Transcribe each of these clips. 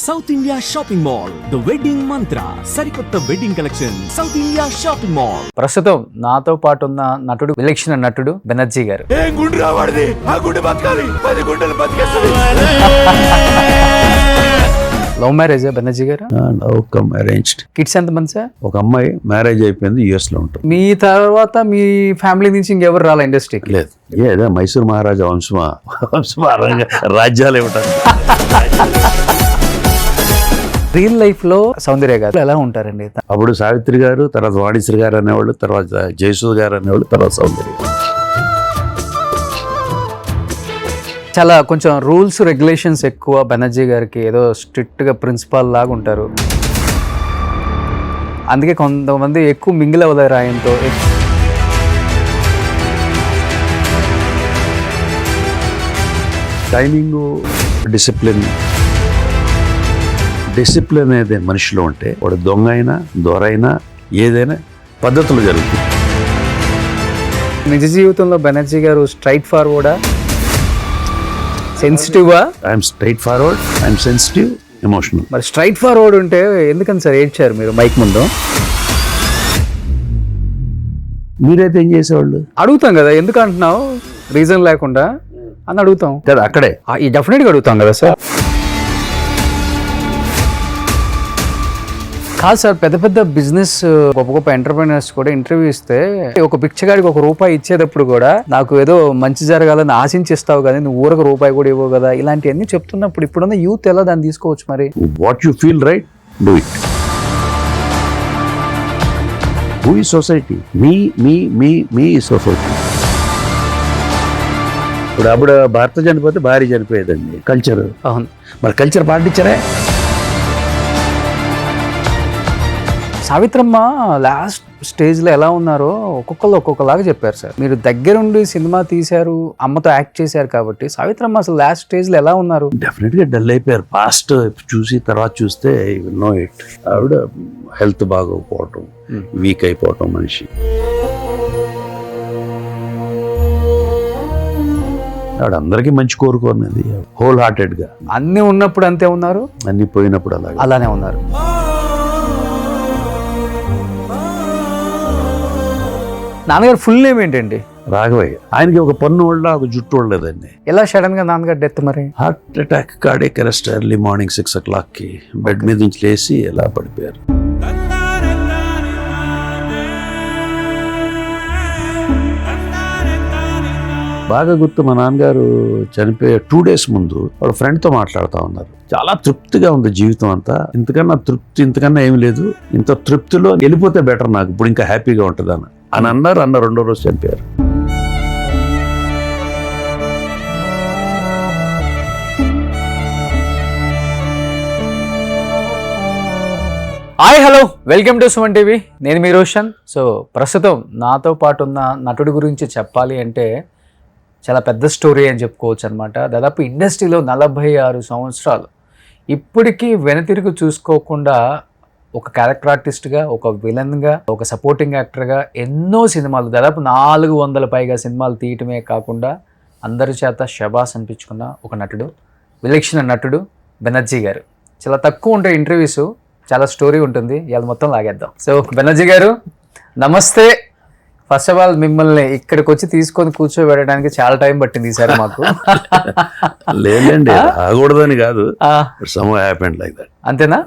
South India shopping mall, the wedding మంత్ర, సరికొత్త wedding collection, south India shopping mall. ప్రస్తుతం నాతో పాటు ఉన్న నటుడు, విలక్షణ నటుడు బెనర్జీ గారు. లవ్ మ్యారేజ్ బెనర్జీ గారు? Love come arranged. కిడ్స్ ఎంత మంది సార్? ఒక అమ్మాయి మ్యారేజ్ అయిపోయింది, యుఎస్ లో ఉంటుంది. మీ తర్వాత మీ ఫ్యామిలీ నుంచి ఇంకెవరు రాలే ఇండస్ట్రీకి? లేదు, ఏదో మైసూర్ మహారాజా వంశమా రాజ్యాలు ఏమిటారు. రియల్ లైఫ్ లో సౌందర్య గారు ఎలా ఉంటారండి? అప్పుడు సావిత్రి గారు, తర్వాత వాణిశ్రీ గారు అనేవాళ్ళు, తర్వాత జయసూద్ గారు అనేవాళ్ళు, తర్వాత సౌందర్య. చాలా కొంచెం రూల్స్ రెగ్యులేషన్స్ ఎక్కువ బెనర్జీ గారికి, ఏదో స్ట్రిక్ట్ గా ప్రిన్సిపాల్ లాగా ఉంటారు. అందుకే కొంతమంది ఎక్కువ మింగిల్ అవ్వలేరు ఆయనతో. టైమింగ్, డిసిప్లిన్ అనేది మనిషిలో ఉంటే వాడు దొంగ అయినా దొరైనా ఏదైనా పద్ధతులు జరుగుతుంది. నిజ జీవితంలో బెనర్జీ గారు స్ట్రైట్ ఫార్వర్డా, సెన్సిటివా? I'm straight forward, I'm sensitive, emotional. మరి స్ట్రైట్ ఫార్వర్డ్ ఉంటే ఎందుకని సార్ ఏడ్చారు మీరు మైక్ ముందు? మీరైతే ఏం చేసేవాళ్ళు? అడుగుతాం కదా, ఎందుకు అంటున్నావు రీజన్ లేకుండా అని అడుగుతాం కదా. అక్కడే ఈ డెఫినెట్గా అడుగుతాం కదా సార్. కాదు సార్, పెద్ద పెద్ద బిజినెస్ గొప్ప గొప్ప ఎంటర్ప్రైనర్స్ కూడా ఇంటర్వ్యూ ఇస్తే ఒక భిక్షగాడికి ₹1 ఇచ్చేటప్పుడు కూడా నాకు ఏదో మంచి జరగాలని ఆశించిస్తావు కదా, నువ్వు ఊరకు ₹1 కూడా ఇవ్వవు కదా, ఇలాంటివన్నీ చెప్తున్నప్పుడు ఇప్పుడున్న యూత్ ఎలా దాన్ని తీసుకోవచ్చు? మరి what you feel right, do it. Who ఈ సొసైటీ? మీ సొసైటీ. అప్పుడు భర్త చనిపోతే భార్య చనిపోయేదండి, కల్చర్. అవును, మరి కల్చర్ పాటించరే. సావిత్రమ్మ లాస్ట్ స్టేజ్లో ఎలా ఉన్నారో ఒక్కొక్కరు ఒక్కొక్కలాగా చెప్పారు సార్. మీరు దగ్గరుండి సినిమా తీశారు, అమ్మతో యాక్ట్ చేశారు కాబట్టి సావిత్రమ్మ అసలు లాస్ట్ స్టేజ్లో ఎలా ఉన్నారు? డెఫినెట్గా డల్ అయిపోయారు. పాస్ట్ చూసి తర్వాత చూస్తే నో ఇట్. ఆవిడ హెల్త్ బాగోకపోవటం, వీక్ అయిపోవటం మనిషి. ఆవిడ అందరికీ మంచి కోరుకున్నది, హోల్ హార్టెడ్గా. అన్నీ ఉన్నప్పుడు అంతే ఉన్నారు, అన్ని పోయినప్పుడు అలానే ఉన్నారు. నాన్నగారు ఫుల్ నేమ్ ఏంటండి? రాఘవయ్య. ఆయనకి ఒక పన్ను వాళ్ళ ఒక జుట్టు ఉండలేదండి. ఎలా సడన్ గా నాన్నగారు డెత్? మరి heart attack, cardiac arrest. Early morning 6 o'clock bed మీద నుంచి లేచి ఎలా పడిపోయారు. బాగా గుర్తు, మా నాన్నగారు చనిపోయే 2 days ముందు వాడు ఫ్రెండ్తో మాట్లాడుతూ ఉన్నారు. చాలా తృప్తిగా ఉంది జీవితం అంతా, ఇంతకన్నా తృప్తి ఇంతకన్నా ఏమి లేదు, ఇంత తృప్తిలో వెళ్ళిపోతే బెటర్, నాకు ఇప్పుడు ఇంకా హ్యాపీగా ఉంటుంది అని అన్నారు. 2వ రోజు చనిపోయారు. Hi, hello, welcome to Suman TV. నేను మీ రోషన్. సో ప్రస్తుతం నాతో పాటు ఉన్న నటుడి గురించి చెప్పాలి అంటే చాలా పెద్ద స్టోరీ అని చెప్పుకోవచ్చు అనమాట. దాదాపు ఇండస్ట్రీలో 46 సంవత్సరాలు ఇప్పటికీ వెనుతిరుగు చూసుకోకుండా ఒక క్యారెక్టర్ ఆర్టిస్ట్గా, ఒక విలన్గా, ఒక సపోర్టింగ్ యాక్టర్గా ఎన్నో సినిమాలు, దాదాపు 400 పైగా సినిమాలు తీయటమే కాకుండా అందరి చేత శబాస్ అనిపించుకున్న ఒక నటుడు, విలక్షణ నటుడు బెనర్జీ గారు. చాలా తక్కువ ఉంటాయి ఇంటర్వ్యూస్, చాలా స్టోరీ ఉంటుంది. ఇవాళ మొత్తం లాగేద్దాం. సో బెనర్జీ గారు నమస్తే. ఫస్ట్ ఆఫ్ ఆల్ మిమ్మల్ని ఇక్కడికి వచ్చి తీసుకొని కూర్చోబెట్టడానికి చాలా టైం పట్టింది ఈసారి మాకు. లేదండి, ఆగకూడదని కాదు, అంతేనా?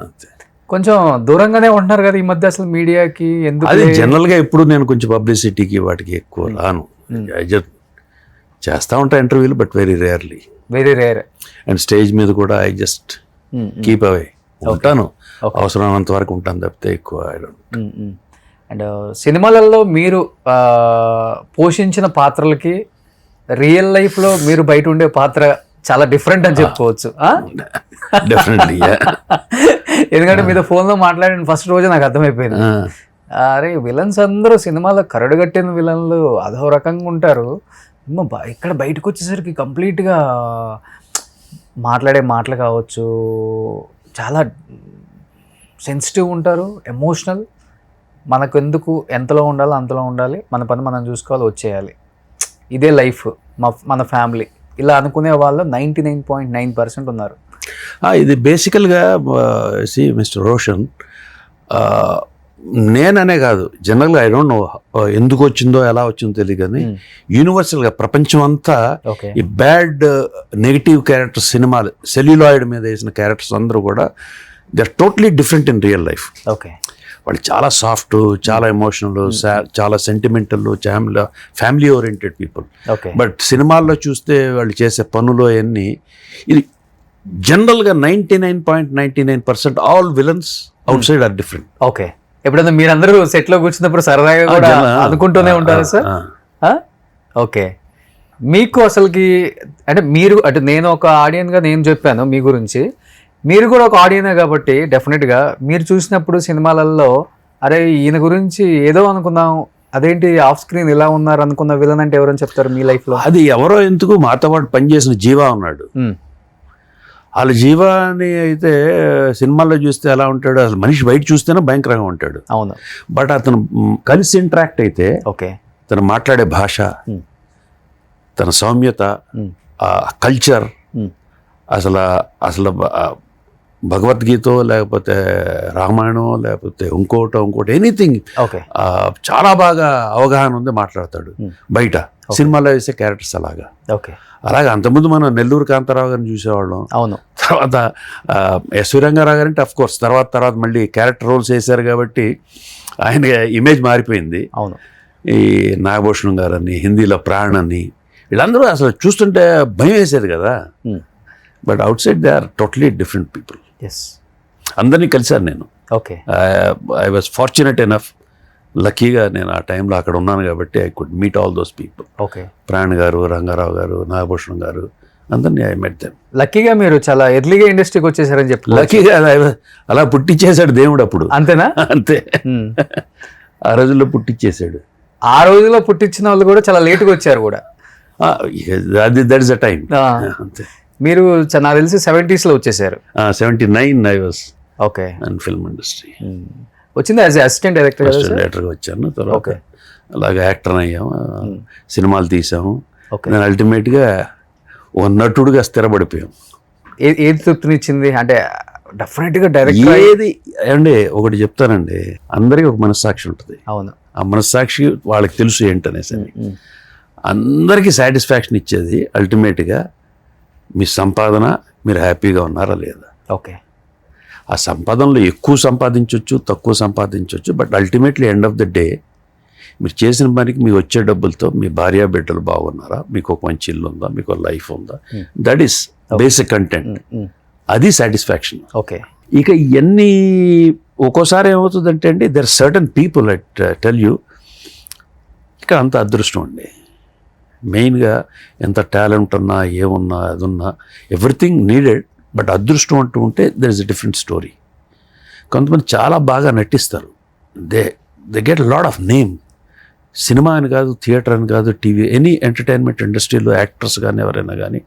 కొంచెం దూరంగానే ఉంటున్నారు కదా ఈ మధ్య అసలు మీడియాకి. ఎందుకు? అది జనరల్గా ఇప్పుడు నేను కొంచెం పబ్లిసిటీకి వాటికి ఎక్కువ రాను. చేస్తూ ఉంటా ఇంటర్వ్యూలు, but very rare. And stage మీద కూడా ఐ జస్ట్ కీప్ అవే ఉంటాను. అవసరమైనంత వరకు ఉంటాను తప్పితే ఎక్కువ. అండ్ సినిమాలలో మీరు పోషించిన పాత్రలకి రియల్ లైఫ్లో మీరు బయట ఉండే పాత్ర చాలా డిఫరెంట్ అని చెప్పుకోవచ్చు. ఎందుకంటే మీతో ఫోన్లో మాట్లాడిన ఫస్ట్ రోజు నాకు అర్థమైపోయింది, అరే విలన్స్ అందరూ సినిమాలో కరడుగట్టిన విలన్లు అదో రకంగా ఉంటారు, ఇక్కడ బయటకు వచ్చేసరికి కంప్లీట్గా మాట్లాడే మాటలు కావచ్చు చాలా సెన్సిటివ్ ఉంటారు, ఎమోషనల్. మనకు ఎందుకు ఎంతలో ఉండాలో అంతలో ఉండాలి, మన పని మనం చూసుకోవాలి, వచ్చేయాలి, ఇదే లైఫ్, మన ఫ్యామిలీ, ఇలా అనుకునే వాళ్ళు 99.9% ఉన్నారు. ఇది బేసికల్గా మిస్టర్ రోషన్, నేననే కాదు, జనరల్గా ఐ డోంట్ నో ఎందుకు వచ్చిందో ఎలా వచ్చిందో తెలియదు కానీ యూనివర్సల్గా ప్రపంచం అంతా ఓకే ఈ బ్యాడ్ నెగిటివ్ క్యారెక్టర్స్ సినిమాలు సెల్యులాయిడ్ మీద వేసిన క్యారెక్టర్స్ అందరూ కూడా they are totally different in real life. Okay వాళ్ళు చాలా సాఫ్ట్, చాలా ఎమోషనల్, చాలా sentimental, family oriented people. Okay but సినిమాల్లో చూస్తే వాళ్ళు చేసే పనులు అవన్నీ ఇది జనరల్గా 99.99% all villains outside are different. Okay ఎప్పుడైనా మీరందరూ సెట్ లో కూర్చున్నప్పుడు సరదాగా కూడా అనుకుంటూనే ఉంటారు సార్? ఓకే మీకు అసలుకి అంటే మీరు అంటే నేను ఒక ఆడియన్ గా నేను చెప్పాను మీ గురించి, మీరు కూడా ఒక ఆడియనే కాబట్టి డెఫినెట్గా మీరు చూసినప్పుడు సినిమాలలో అరే ఈయన గురించి ఏదో అనుకున్నాం, అదేంటి ఆఫ్ స్క్రీన్ ఇలా ఉన్నారు అనుకున్న విలన్ అంటే ఎవరని చెప్తారు మీ లైఫ్లో? అది ఎవరో ఎందుకు మాతో పాటు పనిచేసిన జీవా ఉన్నాడు. వాళ్ళ జీవాని అయితే సినిమాల్లో చూస్తే ఎలా ఉంటాడు, అసలు మనిషి బయట చూస్తేనే భయంకరంగా ఉంటాడు. అవును. బట్ అతను కలిసి ఇంటరాక్ట్ అయితే ఓకే తను మాట్లాడే భాష, తన సౌమ్యత, కల్చర్, అసలు అసలు భగవద్గీత లేకపోతే రామాయణం లేకపోతే ఇంకోటి ఎనీథింగ్ ఓకే చాలా బాగా అవగాహన ఉంది, మాట్లాడతాడు. బయట సినిమాలో వేసే క్యారెక్టర్స్ ఓకే అలాగే అంతకుముందు మనం నెల్లూరు కాంతారావు గారిని చూసేవాళ్ళం. అవును. తర్వాత ఎస్వి రంగారావు గారంటే అఫ్ కోర్స్ తర్వాత మళ్ళీ క్యారెక్టర్ రోల్స్ వేశారు కాబట్టి ఆయన ఇమేజ్ మారిపోయింది. అవును. ఈ నాగభూషణం గారని, హిందీలో ప్రాణ్ అని, వీళ్ళందరూ అసలు చూస్తుంటే భయం వేసేది కదా. But outside they are totally different people. Yes అందరినీ కలిశాను నేను. Okay I was fortunate enough, లక్కీగా నేను ఆ టైంలో అక్కడ ఉన్నాను కాబట్టి I could meet all those people. Okay Pran గారు, రంగారావు గారు, నాగభూషణం గారు, అందరినీ ఐ మెట్ దెమ్. లక్కీగా మీరు చాలా ఎర్లీగా ఇండస్ట్రీకి వచ్చేసారని చెప్పి. లక్కీగా అలా పుట్టించేశాడు దేవుడు అప్పుడు. అంతేనా? అంతే, ఆ రోజుల్లో పుట్టించేశాడు. ఆ రోజుల్లో పుట్టించిన వాళ్ళు కూడా చాలా లేటుగా వచ్చారు కూడా. That is the time. అంతే. మీరు నాకు తెలిసి 70s లో వచ్చేసారు. 79 I was okay and film industry వచ్చింది యాజ్ అసిస్టెంట్ డైరెక్టర్ డైరెక్టర్గా వచ్చాను. తర్వాత ఓకే అలాగే యాక్టర్ అయ్యాము, సినిమాలు తీసాము. ఓకే నేను అల్టిమేట్గా ఓ నటుడుగా స్థిరపడిపోయాం. ఏది తృప్తినిచ్చింది అంటే డెఫినెట్గా డైరెక్ట్ ఏది అండి, ఒకటి చెప్తానండి, అందరికీ ఒక మనస్సాక్షి ఉంటుంది. అవును. ఆ మనస్సాక్షి వాళ్ళకి తెలుసు ఏంటనేసి. అందరికీ సాటిస్ఫాక్షన్ ఇచ్చేది అల్టిమేట్గా మీ సంపాదన, మీరు హ్యాపీగా ఉన్నారా లేదా. ఓకే ఆ సంపాదనలో ఎక్కువ సంపాదించవచ్చు, తక్కువ సంపాదించవచ్చు, but ultimately end of the day మీరు చేసిన పనికి మీకు వచ్చే డబ్బులతో మీ భార్య బిడ్డలు బాగున్నారా, మీకు ఒక మంచి ఇల్లు ఉందా, మీకు ఒక లైఫ్ ఉందా, దట్ ఈస్ బేసిక్ కంటెంట్. అది సాటిస్ఫాక్షన్. ఓకే ఇక ఇవన్నీ ఒక్కోసారి ఏమవుతుందంటే అండి, there certain people at tell you, ఇక్కడ అంత అదృష్టం అండి. మెయిన్గా ఎంత టాలెంట్ ఉన్నా, ఏమున్నా, అది ఉన్నా, ఎవ్రీథింగ్ నీడెడ్, బట్ అదృష్టం అంటూ ఉంటే there is a different story. కొంతమంది చాలా బాగా నటిస్తారు, they get lot of name. Cinema అని కాదు, థియేటర్ అని కాదు, టీవీ, ఎనీ ఎంటర్టైన్మెంట్ ఇండస్ట్రీలో యాక్టర్స్ కానీ ఎవరైనా కానీ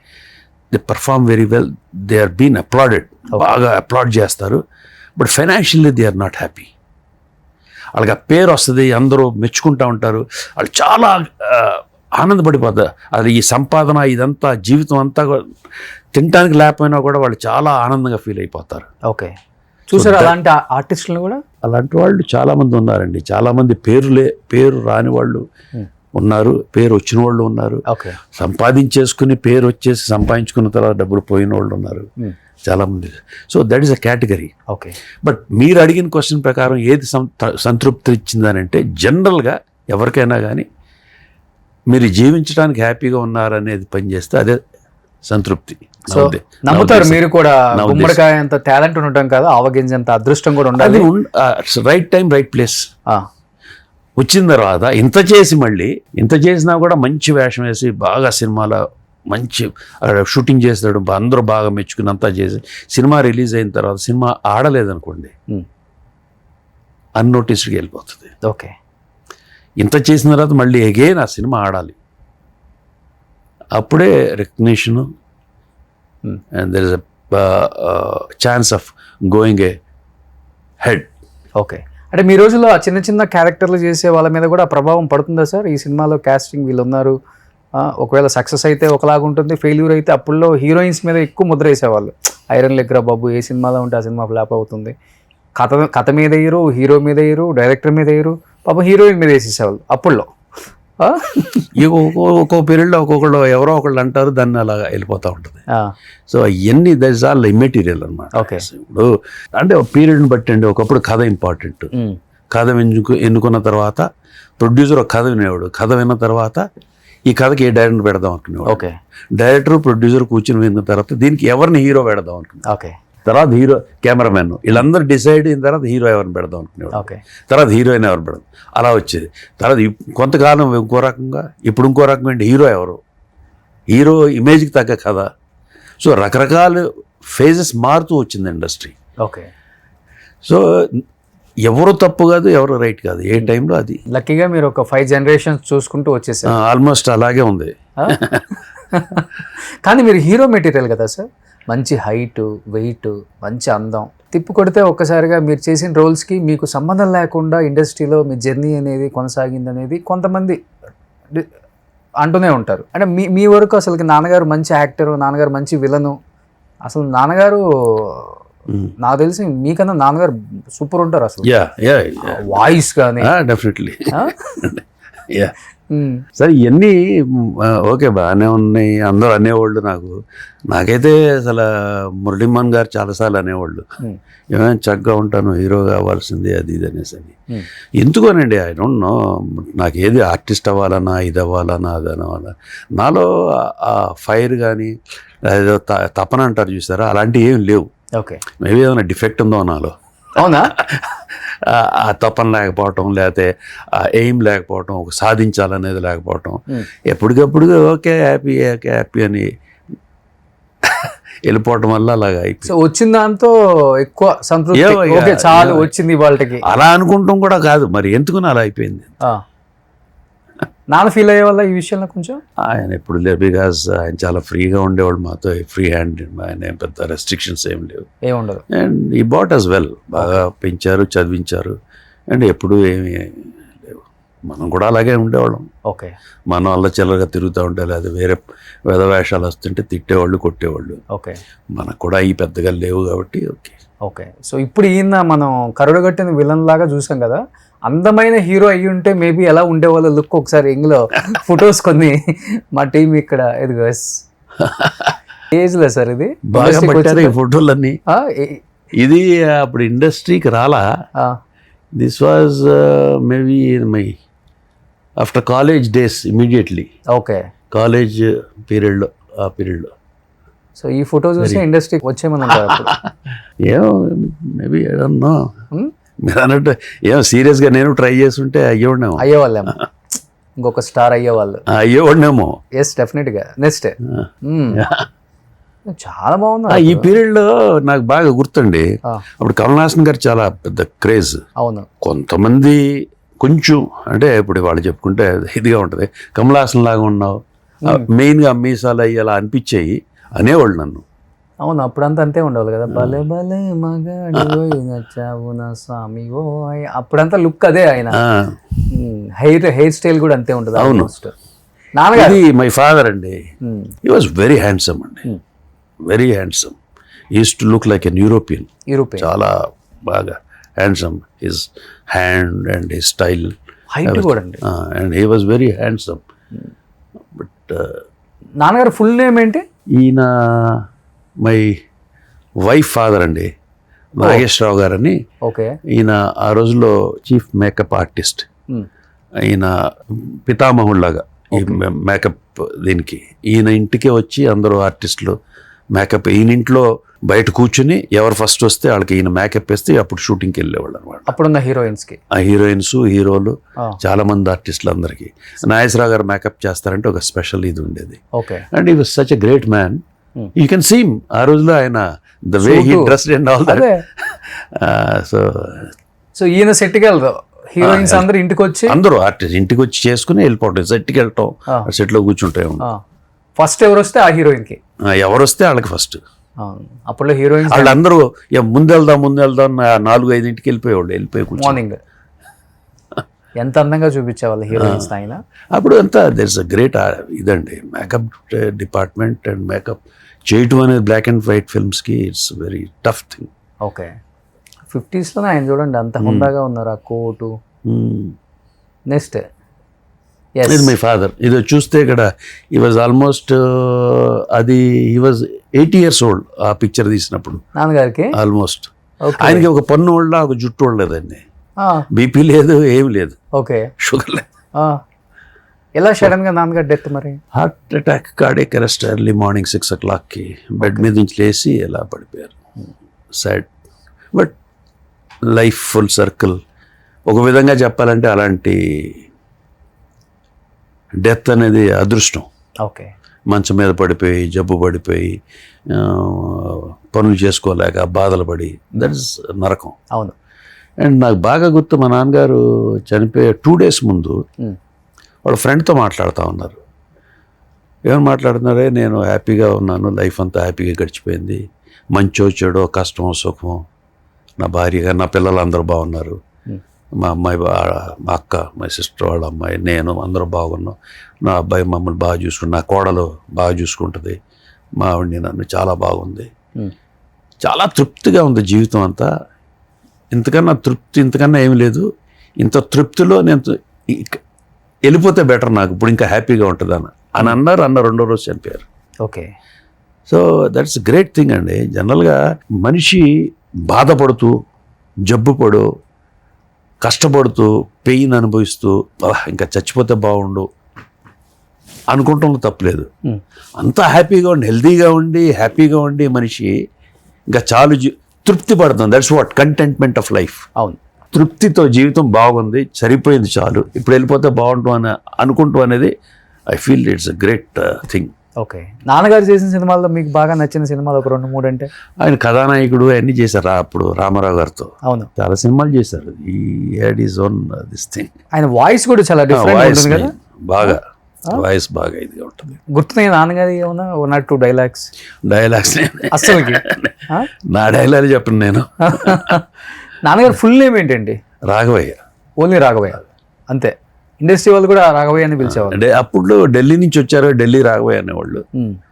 they perform very well, they are been applauded, బాగా అప్లాడ్ చేస్తారు. But financially they are not happy. వాళ్ళకి ఆ పేరు వస్తుంది, అందరూ మెచ్చుకుంటూ ఉంటారు, వాళ్ళు చాలా ఆనందపడిపోతారు. అది ఈ సంపాదన ఇదంతా జీవితం అంతా తినడానికి లేకపోయినా కూడా వాళ్ళు చాలా ఆనందంగా ఫీల్ అయిపోతారు. ఓకే చూసారు అలాంటి ఆర్టిస్టులు కూడా? అలాంటి వాళ్ళు చాలామంది ఉన్నారండి. చాలామంది పేరు రాని వాళ్ళు ఉన్నారు, పేరు వచ్చిన వాళ్ళు ఉన్నారు, ఓకే సంపాదించేసుకుని పేరు వచ్చేసి సంపాదించుకున్న తర్వాత డబ్బులు పోయిన వాళ్ళు ఉన్నారు చాలామంది. So that is a category. Okay but మీరు అడిగిన క్వశ్చన్ ప్రకారం ఏది సంతృప్తి ఇచ్చిందనంటే, జనరల్గా ఎవరికైనా కానీ మీరు జీవించడానికి హ్యాపీగా ఉన్నారనేది పనిచేస్తే అదే సంతృప్తి. సో నమ్ముతారు మీరు కూడా, గుమ్మడికాయ అంత టాలెంట్ ఉండటం కాదు, ఆవగింజ అంత అదృష్టం కూడా ఉండాలి. రైట్ టైం రైట్ ప్లేస్ వచ్చిన తర్వాత ఇంత చేసినా కూడా మంచి వేషం వేసి బాగా సినిమాలో మంచి షూటింగ్ చేస్తాడు, అందరూ బాగా మెచ్చుకుని అంతా చేసి సినిమా రిలీజ్ అయిన తర్వాత సినిమా ఆడలేదనుకోండి, అన్నోటీస్డ్కి వెళ్ళిపోతుంది. ఓకే ఇంత చేసిన తర్వాత మళ్ళీ అగైన్ ఆ సినిమా ఆడాలి, అప్పుడే recognition and there is a chance of going ahead. Okay అంటే మీ రోజుల్లో ఆ చిన్న చిన్న క్యారెక్టర్లు చేసే వాళ్ళ మీద కూడా ప్రభావం పడుతుందా సార్? ఈ సినిమాలో కాస్టింగ్ వీళ్ళు ఉన్నారు, ఒకవేళ సక్సెస్ అయితే ఒకలాగా ఉంటుంది, ఫెయిల్యూర్ అయితే అప్పుల్లో హీరోయిన్స్ మీద ఎక్కువ ముద్ర వేసేవాళ్ళు, ఐరన్ లెగ్రా బాబు ఏ సినిమాలో ఉంటే ఆ సినిమా ఫ్లాప్ అవుతుంది. కథ మీద వేయరు, హీరో మీద వేయరు, డైరెక్టర్ మీద వేయరు, పాపం హీరోయిన్ మీద వేసేసేవాళ్ళు అప్పుల్లో. ఒక్కో పీరియడ్లో ఒక్కొక్కళ్ళు ఎవరో ఒకళ్ళు అంటారు, దాన్ని అలా వెళ్ళిపోతూ ఉంటుంది. సో అవన్నీ దట్ ఇస్ ఆల్ ఇమ్మెటీరియల్ అనమాట. ఓకే. ఇప్పుడు అంటే పీరియడ్ని బట్టి అండి, ఒకప్పుడు కథ ఇంపార్టెంట్. కథ ఎన్నుకున్న తర్వాత ప్రొడ్యూసర్ ఒక కథ వినేవాడు, కథ విన్న తర్వాత ఈ కథకి ఏ డైరెక్టర్ పెడదాం అనుకునేవాడు. ఓకే. డైరెక్టర్ ప్రొడ్యూసర్ కూర్చుని విన్న తర్వాత దీనికి ఎవరిని హీరో పెడదాం అనుకున్నాడు. ఓకే. తర్వాత హీరో కెమెరామెన్ వీళ్ళందరూ డిసైడ్ అయిన తర్వాత హీరో ఎవరిని పెడదాం అనుకునేవాడు. ఓకే. తర్వాత హీరోయిన్ ఎవరు పెడదాం అలా వచ్చేది. తర్వాత కొంతకాలం ఇంకో రకంగా, ఇప్పుడు ఇంకో రకం ఏంటి, హీరో ఇమేజ్కి తగ్గ కథ. సో రకరకాల ఫేజెస్ మారుతూ వచ్చింది ఇండస్ట్రీ. ఓకే. సో ఎవరు తప్పు కాదు, ఎవరు రైట్ కాదు, ఏ టైంలో అది. లక్కీగా మీరు ఒక 5 generations చూసుకుంటూ వచ్చేసారు. ఆల్మోస్ట్ అలాగే ఉంది. కానీ మీరు హీరో మెటీరియల్ కదా సార్, మంచి హైట్, వెయిట్, మంచి అందం. తిప్పి కొడితే ఒక్కసారిగా మీరు చేసిన రోల్స్కి మీకు సంబంధం లేకుండా ఇండస్ట్రీలో మీ జర్నీ అనేది కొనసాగింది అనేది కొంతమంది అంటూనే ఉంటారు. అంటే మీ వరకు అసలుకి నాన్నగారు మంచి యాక్టరు, నాన్నగారు మంచి విలను. అసలు నాన్నగారు నాకు తెలిసి మీకన్నా నాన్నగారు సూపర్ ఉంటారు అసలు. వాయిస్ కానీ డెఫినెట్లీ. సరే ఇవన్నీ ఓకే బాగానే ఉన్నాయి, అందరూ అనేవాళ్ళు. నాకైతే అసలు మురళీమోహన్ గారు చాలాసార్లు అనేవాళ్ళు, ఏమైనా చక్కగా ఉంటాను, హీరో కావాల్సిందే అది ఇది అనేసి. ఎందుకోనండి, ఐ డోంట్ నో, నాకు ఏది ఆర్టిస్ట్ అవ్వాలన్నా, ఇది అవ్వాలన్నా, అది అవ్వాలన్నా, నాలో ఆ ఫైర్ కానీ ఏదో తపన అంటారు చూసారా, అలాంటివి ఏం లేవు. ఓకే. మేబీ ఏమైనా డిఫెక్ట్ ఉందో నాలో. అవునా? ఆ తపన లేకపోవటం, లేకపోతే ఆ ఎయిమ్ లేకపోవటం, ఒక సాధించాలనేది లేకపోవటం, ఎప్పటికప్పుడు ఓకే హ్యాపీ అని వెళ్ళిపోవటం వల్ల అలాగా అయిపోయింది. సో వచ్చిన దాంతో ఎక్కువ సంతృప్తి, చాలు వచ్చింది వాళ్ళకి అలా అనుకుంటాం కూడా కాదు, మరి ఎందుకుని అలా అయిపోయింది. నాన్న ఫీల్ అయ్యే వల్ల ఈ విషయంలో కొంచెం ఆయన ఎప్పుడు లేరు, బికాజ్ ఆయన చాలా ఫ్రీగా ఉండేవాడు మాతో, ఫ్రీ హ్యాండ్. ఆయన పెద్ద రెస్ట్రిక్షన్స్ ఏం లేవు, ఏముండదు. అండ్ ఈ బాట్ యాజ్ వెల్, బాగా పెంచారు, చదివించారు, అండ్ ఎప్పుడు ఏమి లేవు. మనం కూడా అలాగే ఉండేవాళ్ళం. ఓకే. మనం వల్ల చిల్లరగా తిరుగుతూ ఉంటే, లేదా వేరే వేషాలు వస్తుంటే తిట్టేవాళ్ళు, కొట్టేవాళ్ళు. ఓకే. మనకు కూడా ఈ పెద్దగా లేవు కాబట్టి. ఓకే. ఓకే. సో ఇప్పుడు ఈయన మనం కరుడుగట్టిన విలన్ లాగా చూసాం కదా, అందమైన హీరో అయ్యి ఉంటే మేబీ ఎలా ఉండేవాళ్ళ లుక్ ఒకసారి ఇందులో ఫొటోస్ కొన్ని మా టీం ఇక్కడ ఎదుగు ఏజ్ లో సార్ ఇది బాగా పట్టారు ఈ ఫోటోలన్నీ. ఇది అప్పుడు ఇండస్ట్రీకి రాలా. This was maybe my after college days, immediately. Okay. College పీరియడ్లో, ఆ పీరియడ్లో. సో ఈ ఫోటో చూసి ఇండస్ట్రీకి వచ్చేమని ఏమో మేబీ ఐ డోంట్ నో. మీరు అన్నట్టు ఏమో సీరియస్గా నేను ట్రై చేస్తుంటే అయ్యేవాళ్ళేమో, ఇంకొక స్టార్ అయ్యేవాడినేమో. ఎస్, డెఫినెట్గా. నెక్స్ట్ చాలా బాగుంది. ఈ పీరియడ్లో నాకు బాగా గుర్తండి, అప్పుడు కమల్ హాసన్ గారు చాలా పెద్ద క్రేజ్. అవును. కొంతమంది కొంచెం అంటే ఇప్పుడు వాళ్ళు చెప్పుకుంటే ఇదిగా ఉంటుంది, కమల్ హాసన్ లాగా ఉన్నావు, మెయిన్గా మీసాలు అయ్యేలా అనిపించేయి అనేవాళ్ళు నన్ను. అవును, అప్పుడంతా అంతే ఉండేవాళ్ళు కదా, భలే భలే మగాడి నచ్చావు నా స్వామి ఓ. అప్పుడంతా లుక్ అదే, ఆయన హెయిర్ స్టైల్ కూడా అంతే ఉంటుంది. అవును. నాన్నగారు మై ఫాదర్ అండి, హీ వాజ్ వెరీ హ్యాండ్సమ్ అండి, very handsome. Is to look like an European. చాలా బాగా handsome, his hand and his style, height కూడా అండి, and he was very handsome. But నాన్నగారు ఫుల్ నేమ్ ఏంటి? ఈయన మై వైఫ్ ఫాదర్ అండి, నాగేశ్వరరావు గారని. ఓకే. ఈయన ఆ రోజుల్లో చీఫ్ మేకప్ ఆర్టిస్ట్. ఈయన పితామహుళ్లాగా ఈ మేకప్ దీనికి. ఈయన ఇంటికే వచ్చి అందరూ ఆర్టిస్టులు మేకప్, ఈయన ఇంట్లో బయట కూర్చుని ఎవరు ఫస్ట్ వస్తే వాళ్ళకి ఈయన మేకప్ వేస్తే అప్పుడు షూటింగ్కి వెళ్ళేవాళ్ళు అనమాట. అప్పుడున్న హీరోయిన్స్కి, ఆ హీరోయిన్స్, హీరోలు, చాలా మంది ఆర్టిస్టులు అందరికీ నాగేశ్వరరావు గారు మేకప్ చేస్తారంటే ఒక స్పెషల్ ఇది ఉండేది. Okay. And he was such a great man. You can see ఆ రోజులో ఆయన the way he dressed and all that. So ఈయన సెట్కి వెళ్దాం, హీరోయిన్స్ అందరూ ఇంటికి వచ్చి, అందరూ ఆర్టిస్ట్ ఇంటికి వచ్చి చేసుకుని వెళ్ళిపోవటం, సెట్కి వెళ్ళటం, సెట్లో కూర్చుంటే ఫస్ట్ ఎవరు వస్తే ఆ హీరోయిన్కి, ఎవరు వస్తే వాళ్ళకి ఫస్ట్. అప్పుడు హీరోయిన్స్ వాళ్ళందరూ ముందు వెళ్దాం 4-5 వెళ్ళిపోయి కూర్చో. మార్నింగ్ ఎంత అందంగా చూపించేవాళ్ళు హీరోయిన్స్ ఆయన. అప్పుడు అంతా దెర్ ఇస్ అ గ్రేట్ ఇదండి మేకప్ డిపార్ట్మెంట్ అండ్ మేకప్ చేయటం అనేది బ్లాక్ అండ్ వైట్ ఫిల్మ్స్కి it's very tough thing. Okay 50s ఆయన చూడండి అంత హుందాగా ఉన్నారు ఆ కోటు. నెక్స్ట్ ఇది మై ఫాదర్. ఇది చూస్తే ఇక్కడ ఈ వాజ్ ఆల్మోస్ట్ అది ఈ వాజ్ 80 years old ఆ పిక్చర్ తీసినప్పుడు నాన్నగారికి. ఆల్మోస్ట్. ఆయనకి ఒక పన్ను వాళ్ళ ఒక జుట్టు వాళ్ళదండి, ఆ, బీపీ లేదు, ఏం లేదు, ఓకే. షుగర్ లేదు. ఆ, ఎలా సడన్ గా నాన్నగారు డెత్ మరి? Heart attack, cardiac arrest early morning 6 o'clockకి బెడ్ మీద నుంచి లేచి ఎలా పడిపోయారు. Sad but life full circle. ఒక విధంగా చెప్పాలంటే అలాంటి డెత్ అనేది అదృష్టం. ఓకే. మంచం మీద పడిపోయి, జబ్బు పడిపోయి, పనులు చేసుకోలేక బాధలు పడి, దట్ ఇస్ నరకం. అవును. అండ్ నాకు బాగా గుర్తు, మా నాన్నగారు చనిపోయే 2 days ముందు వాళ్ళ ఫ్రెండ్తో మాట్లాడుతూ ఉన్నారు. ఏమని మాట్లాడుతున్నారే, నేను హ్యాపీగా ఉన్నాను, లైఫ్ అంతా హ్యాపీగా గడిచిపోయింది, మంచో చెడో కష్టమో సుఖమో, నా భార్య నా పిల్లలు అందరూ బాగున్నారు, మా అమ్మాయి మా అక్క, మా సిస్టర్ వాళ్ళ అమ్మాయి, నేను అందరూ బాగున్నాం, నా అబ్బాయి మమ్మల్ని బాగా చూసుకుంటు, నా కోడలు బాగా చూసుకుంటుంది, మా ఆవిడ్ని నన్ను చాలా బాగుంది, చాలా తృప్తిగా ఉంది జీవితం అంతా, ఇంతకన్నా ఏమి లేదు, ఇంత తృప్తిలో నేను వెళ్ళిపోతే బెటర్, నాకు ఇప్పుడు ఇంకా హ్యాపీగా ఉంటుంది అని అన్నారు. 2వ రోజు చనిపోయారు. Okay. So that's great thing అండి. జనరల్గా మనిషి బాధపడుతూ, జబ్బుపడు, కష్టపడుతూ, పెయిన్ అనుభవిస్తూ ఇంకా చచ్చిపోతే బాగుండు అనుకుంటాం, తప్పలేదు. అంతా హ్యాపీగా ఉండి, హెల్తీగా ఉండి, హ్యాపీగా ఉండి మనిషి ఇంకా చాలు, తృప్తి పడుతుంది. That's what contentment of life. అవును. తృప్తితో జీవితం బాగుంది, సరిపోయింది, చాలు, ఇప్పుడు వెళ్ళిపోతే బాగుంటాం అని అనుకుంటూ అనేది I feel it's a great thing. Okay. నాన్నగారు చేసిన సినిమాల్లో మీకు బాగా నచ్చిన సినిమాలు ఒక 2-3 అంటే? ఆయన కథానాయకుడు అన్నీ చేశారు అప్పుడు రామారావు గారితో. అవును, చాలా సినిమాలు చేశారు. ఈ had is own this thing. ఆయన వాయిస్ కూడా చాలా డిఫరెంట్ ఉంటుంది కదా, బాగా వాయిస్ బాగా ఇదిగా ఉంటుంది. గుర్తున్నాయి నాన్నగారి ఏమన్నా 1 or 2 డైలాగ్స్? అసలుకి నా డైలాగ్ చెప్పను నేను. నాన్నగారు ఫుల్ నేమ్ ఏంటండి? రాఘవయ్య. ఓన్లీ రాఘవయ్య అంతే. ఇండస్ట్రీ వాళ్ళు కూడా రాఘవయ్య అని పిలిచేవాళ్ళు. అంటే అప్పుడు ఢిల్లీ నుంచి వచ్చారు, ఢిల్లీ రాఘవయ్య అనేవాళ్ళు.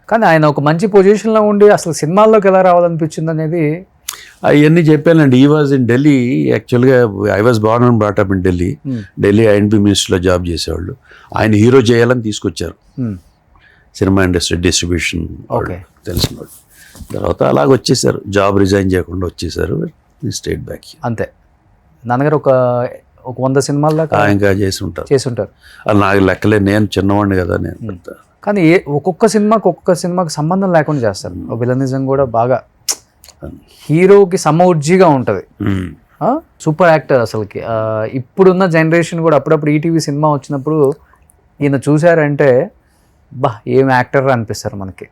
కానీ ఆయన ఒక మంచి పొజిషన్లో ఉండి అసలు సినిమాల్లోకి ఎలా రావాలనిపించింది అనేది అవన్నీ చెప్పానండి. ఈ వాజ్ ఇన్ ఢిల్లీ. యాక్చువల్గా I was born and brought up in Delhi. Delhi INB మినిస్టర్లో జాబ్ చేసేవాళ్ళు. ఆయన హీరో చేయాలని తీసుకొచ్చారు, సినిమా ఇండస్ట్రీ డిస్ట్రిబ్యూషన్ తెలిసిన వాళ్ళు. తర్వాత అలాగ వచ్చేసారు, జాబ్ రిజైన్ చేయకుండా వచ్చేసారు, స్టేట్ బ్యాక్. అంతే. నాన్నగారు ఒక 100 సినిమాల దాకా ఇంకా చేసి ఉంటారు. అది నాకు లెక్కలే, నేను చిన్నవాడిని కదా నేను. కానీ ఒక్కొక్క సినిమాకి సంబంధం లేకుండా చేస్తారు. విలనిజం కూడా బాగా హీరోకి సమౌర్జిగా ఉంటుంది. సూపర్ యాక్టర్ అసలుకి. ఇప్పుడున్న జనరేషన్ కూడా అప్పుడప్పుడు ఈటీవీ సినిమా వచ్చినప్పుడు ఈయన చూసారంటే బా ఏం యాక్టర్ అనిపిస్తారు మనకి.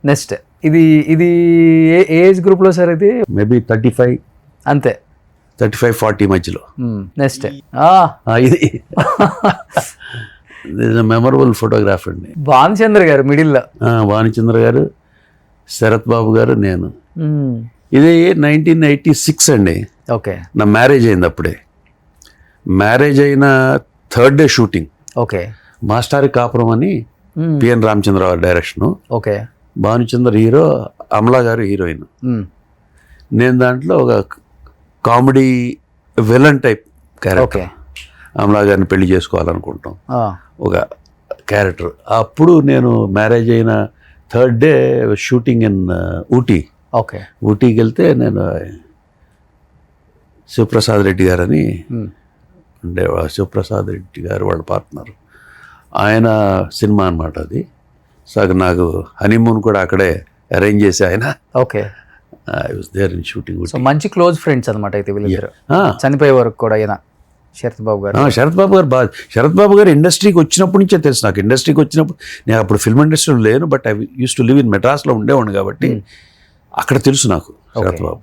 నెక్స్ట్ ఇది ఏ ఏజ్ గ్రూప్లో సార్? ఇది మేబీ 35 అంతే, 35-40 మధ్యలో. నెక్స్ట్ ఇది మెమరబుల్ ఫోటోగ్రాఫ్ అండి. భానుచంద్ర గారు మిడిల్లో. భానుచంద్ర గారు, శరత్ బాబు గారు, నేను. ఇది 1986 అండి. ఓకే. నా మ్యారేజ్ అయింది అప్పుడే. మ్యారేజ్ అయిన 3rd day shooting. Okay. Mastari Kapuram అని PN Ramachandrarao direction. Okay. Bhanuchandra hero, Amala garu heroine. నేను దాంట్లో ఒక comedy villain type character, Amala గారిని పెళ్లి చేసుకోవాలనుకుంటాం, ఒక క్యారెక్టర్. అప్పుడు నేను మ్యారేజ్ అయిన 3rd day shooting in Ooty. Okay. ఊటీకి వెళ్తే నేను శివప్రసాద్ రెడ్డి గారని ఉండేవాడు. శివప్రసాద్ రెడ్డి గారు వాళ్ళ పార్ట్నర్. ఆయన సినిమా అనమాట అది. సో నాకు హనీమూన్ కూడా అక్కడే అరేంజ్ చేసి ఆయన. Okay. I was there in shooting. So మంచి క్లోజ్ ఫ్రెండ్స్ అనమాట అయితే వీళ్ళిద్దరు. చనిపోయే వరకు కూడా ఈయన శరత్ బాబు గారు. శరత్ బాబు గారు ఇండస్ట్రీకి వచ్చినప్పటి నుంచే తెలుసు నాకు. ఇండస్ట్రీకి వచ్చినప్పుడు నేను అప్పుడు ఫిల్మ్ ఇండస్ట్రీలో లేను, but I use to live in మెడ్రాస్లో ఉండేవాడిని కాబట్టి అక్కడ తెలుసు నాకు శరత్ బాబు.